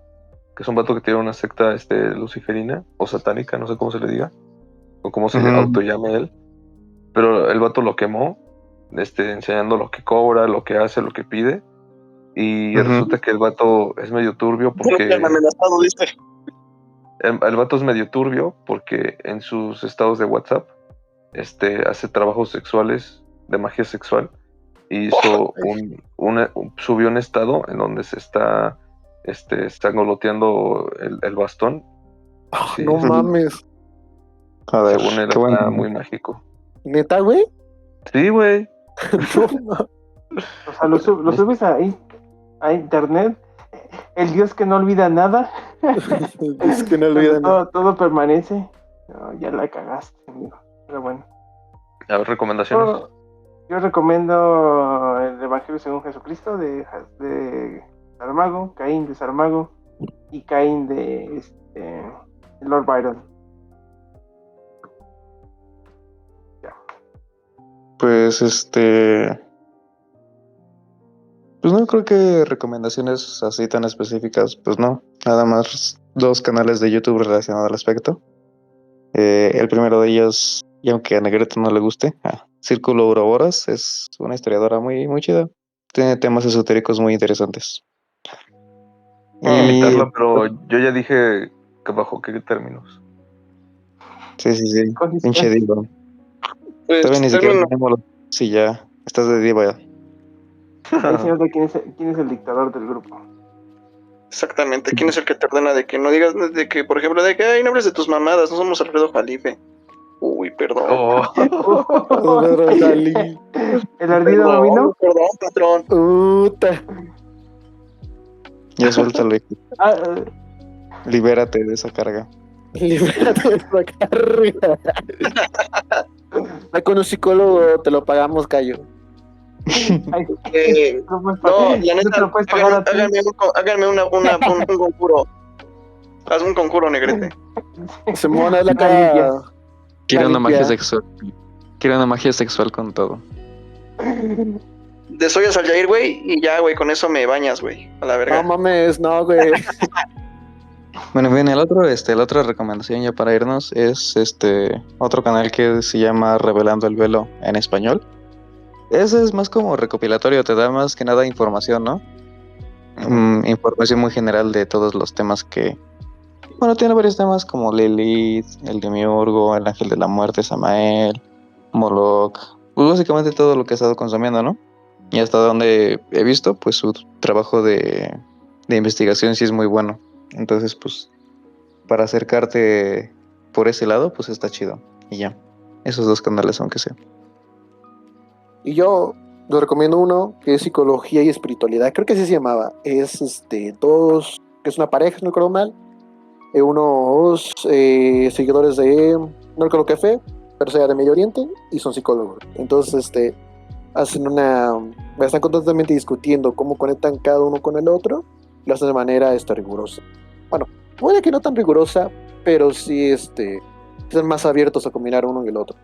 que es un vato que tiene una secta luciferina o satánica, no sé cómo se le diga, o cómo se autollame él. Pero el vato lo quemó, enseñando lo que cobra, lo que hace, lo que pide. Y resulta que el vato es medio turbio porque... El vato es medio turbio porque en sus estados de WhatsApp hace trabajos sexuales, de magia sexual, y hizo subió un estado en donde se está sangoloteando el bastón. Sí, no mames. Joder, según él está muy mágico. ¿Neta, güey? Sí, güey. O sea, lo subes a internet. El Dios que no olvida nada. Es que no olvida nada. Todo permanece. No, ya la cagaste, amigo. Pero bueno. A ver, recomendaciones. Yo recomiendo el Evangelio según Jesucristo de Saramago, Caín de Saramago y Caín de Lord Byron. Ya. Pues pues no creo que recomendaciones así tan específicas, pues no, nada más 2 canales de YouTube relacionados al aspecto. El primero de ellos, y aunque a Negrete no le guste, Círculo Ouroboros, es una historiadora muy, muy chida. Tiene temas esotéricos muy interesantes. Voy a invitarla, pero yo ya dije que bajo qué términos. Sí. Pinche diva. Pues, Todavía ni siquiera tenemos sí, ya estás de diva ya. Ahí se nota quién es el dictador del grupo. Exactamente, ¿quién es el que te ordena de que no digas de que, por ejemplo, de que ay, no hables de tus mamadas, no somos Alfredo Jalife? Uy, perdón. El ardido dominó. Perdón, patrón. Puta. Ya suéltalo. Libérate de esa carga. Libérate de esa carga. Con un psicólogo te lo pagamos, Cayo. No, la neta, háganme un conjuro. Haz un conjuro, Negrete. Se mona la cara. Quiero una magia sexual. Quiero una magia sexual con todo. Desollas al Jair, güey, y ya, güey, con eso me bañas, güey. A la verga. No mames, no, güey. Bueno, bien, la otra recomendación ya para irnos es otro canal que se llama Revelando el Velo en español. Ese es más como recopilatorio, te da más que nada información, ¿no? Información muy general de todos los temas que... Bueno, tiene varios temas como Lilith, el Demiurgo, el Ángel de la Muerte, Samael, Moloch. Pues básicamente todo lo que he estado consumiendo, ¿no? Y hasta donde he visto, pues su trabajo de investigación sí es muy bueno. Entonces, pues, para acercarte por ese lado, pues está chido. Y ya, esos dos canales, aunque sea. Y yo les recomiendo uno que es Psicología y Espiritualidad. Creo que así se llamaba. Es dos, que es una pareja, si no recuerdo mal. Unos seguidores de, no recuerdo qué fe, pero sea de Medio Oriente, y son psicólogos. Entonces, están constantemente discutiendo cómo conectan cada uno con el otro. Lo hacen de manera rigurosa. Bueno, puede que no tan rigurosa, pero sí están más abiertos a combinar uno y el otro.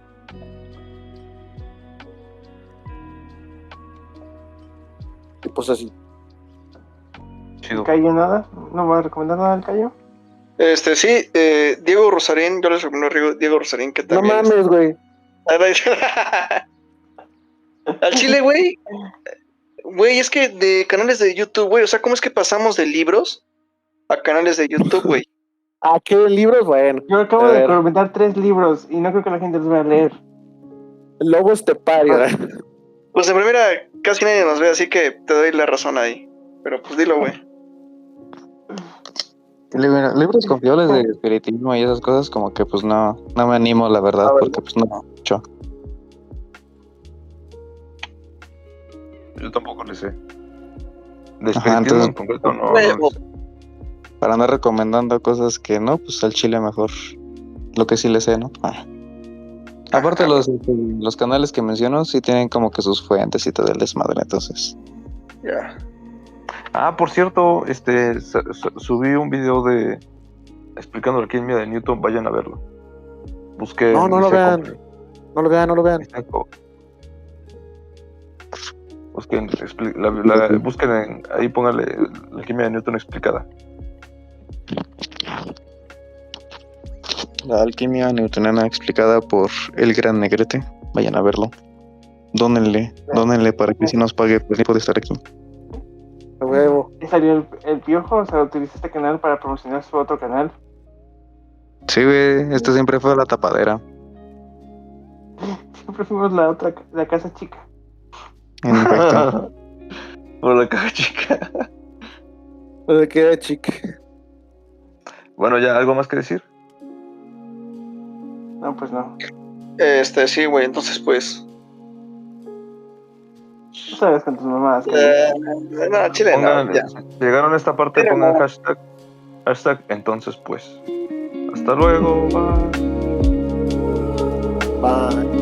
Y pues así. Chido. ¿Cayo nada? ¿No va a recomendar nada al Cayo? Sí, Diego Rosarín, yo les recomiendo a Diego Rosarín, que No también. mames, güey. Al chile, güey. Güey, es que de canales de YouTube, güey, o sea, ¿cómo es que pasamos de libros a canales de YouTube, güey? ¿A qué libros? Bueno. Yo acabo a de ver. recomendar 3 libros y no creo que la gente los vaya a leer. Lobo estepario. Pues de primera, casi nadie nos ve, así que te doy la razón ahí. Pero pues dilo, güey. Libros confiables de espiritismo y esas cosas, como que pues no me animo, la verdad, porque pues no mucho. Yo tampoco le sé. De Ajá, espiritismo entonces- en concreto no. Para andar recomendando cosas que no, pues al chile mejor lo que sí le sé, ¿no? Aparte los canales que menciono sí tienen como que sus fuentes y todo el desmadre, entonces. Ya. Ah, por cierto, subí un video de explicando la alquimia de Newton, vayan a verlo. Busqué. No lo vean. No lo vean. Busquen, busquen ahí, póngale la alquimia de Newton explicada. La alquimia newtoniana explicada por el gran Negrete. Vayan a verlo. Dónenle para que si nos pague por el tiempo de estar aquí. A huevo. Y salió el Piojo, o sea, utiliza este canal para promocionar su otro canal. Sí, güey, esta siempre fue la tapadera. Siempre fuimos la casa chica. En efecto. Por la caja chica. ¿De qué, chica? Bueno, ya, ¿algo más que decir? No, pues no. Sí, güey, entonces pues. Tú sabes con tus mamás. No, chile, Pongan, no, ya. si llegaron a esta parte, Pero pongan no. hashtag, entonces pues. Hasta luego, bye. Bye.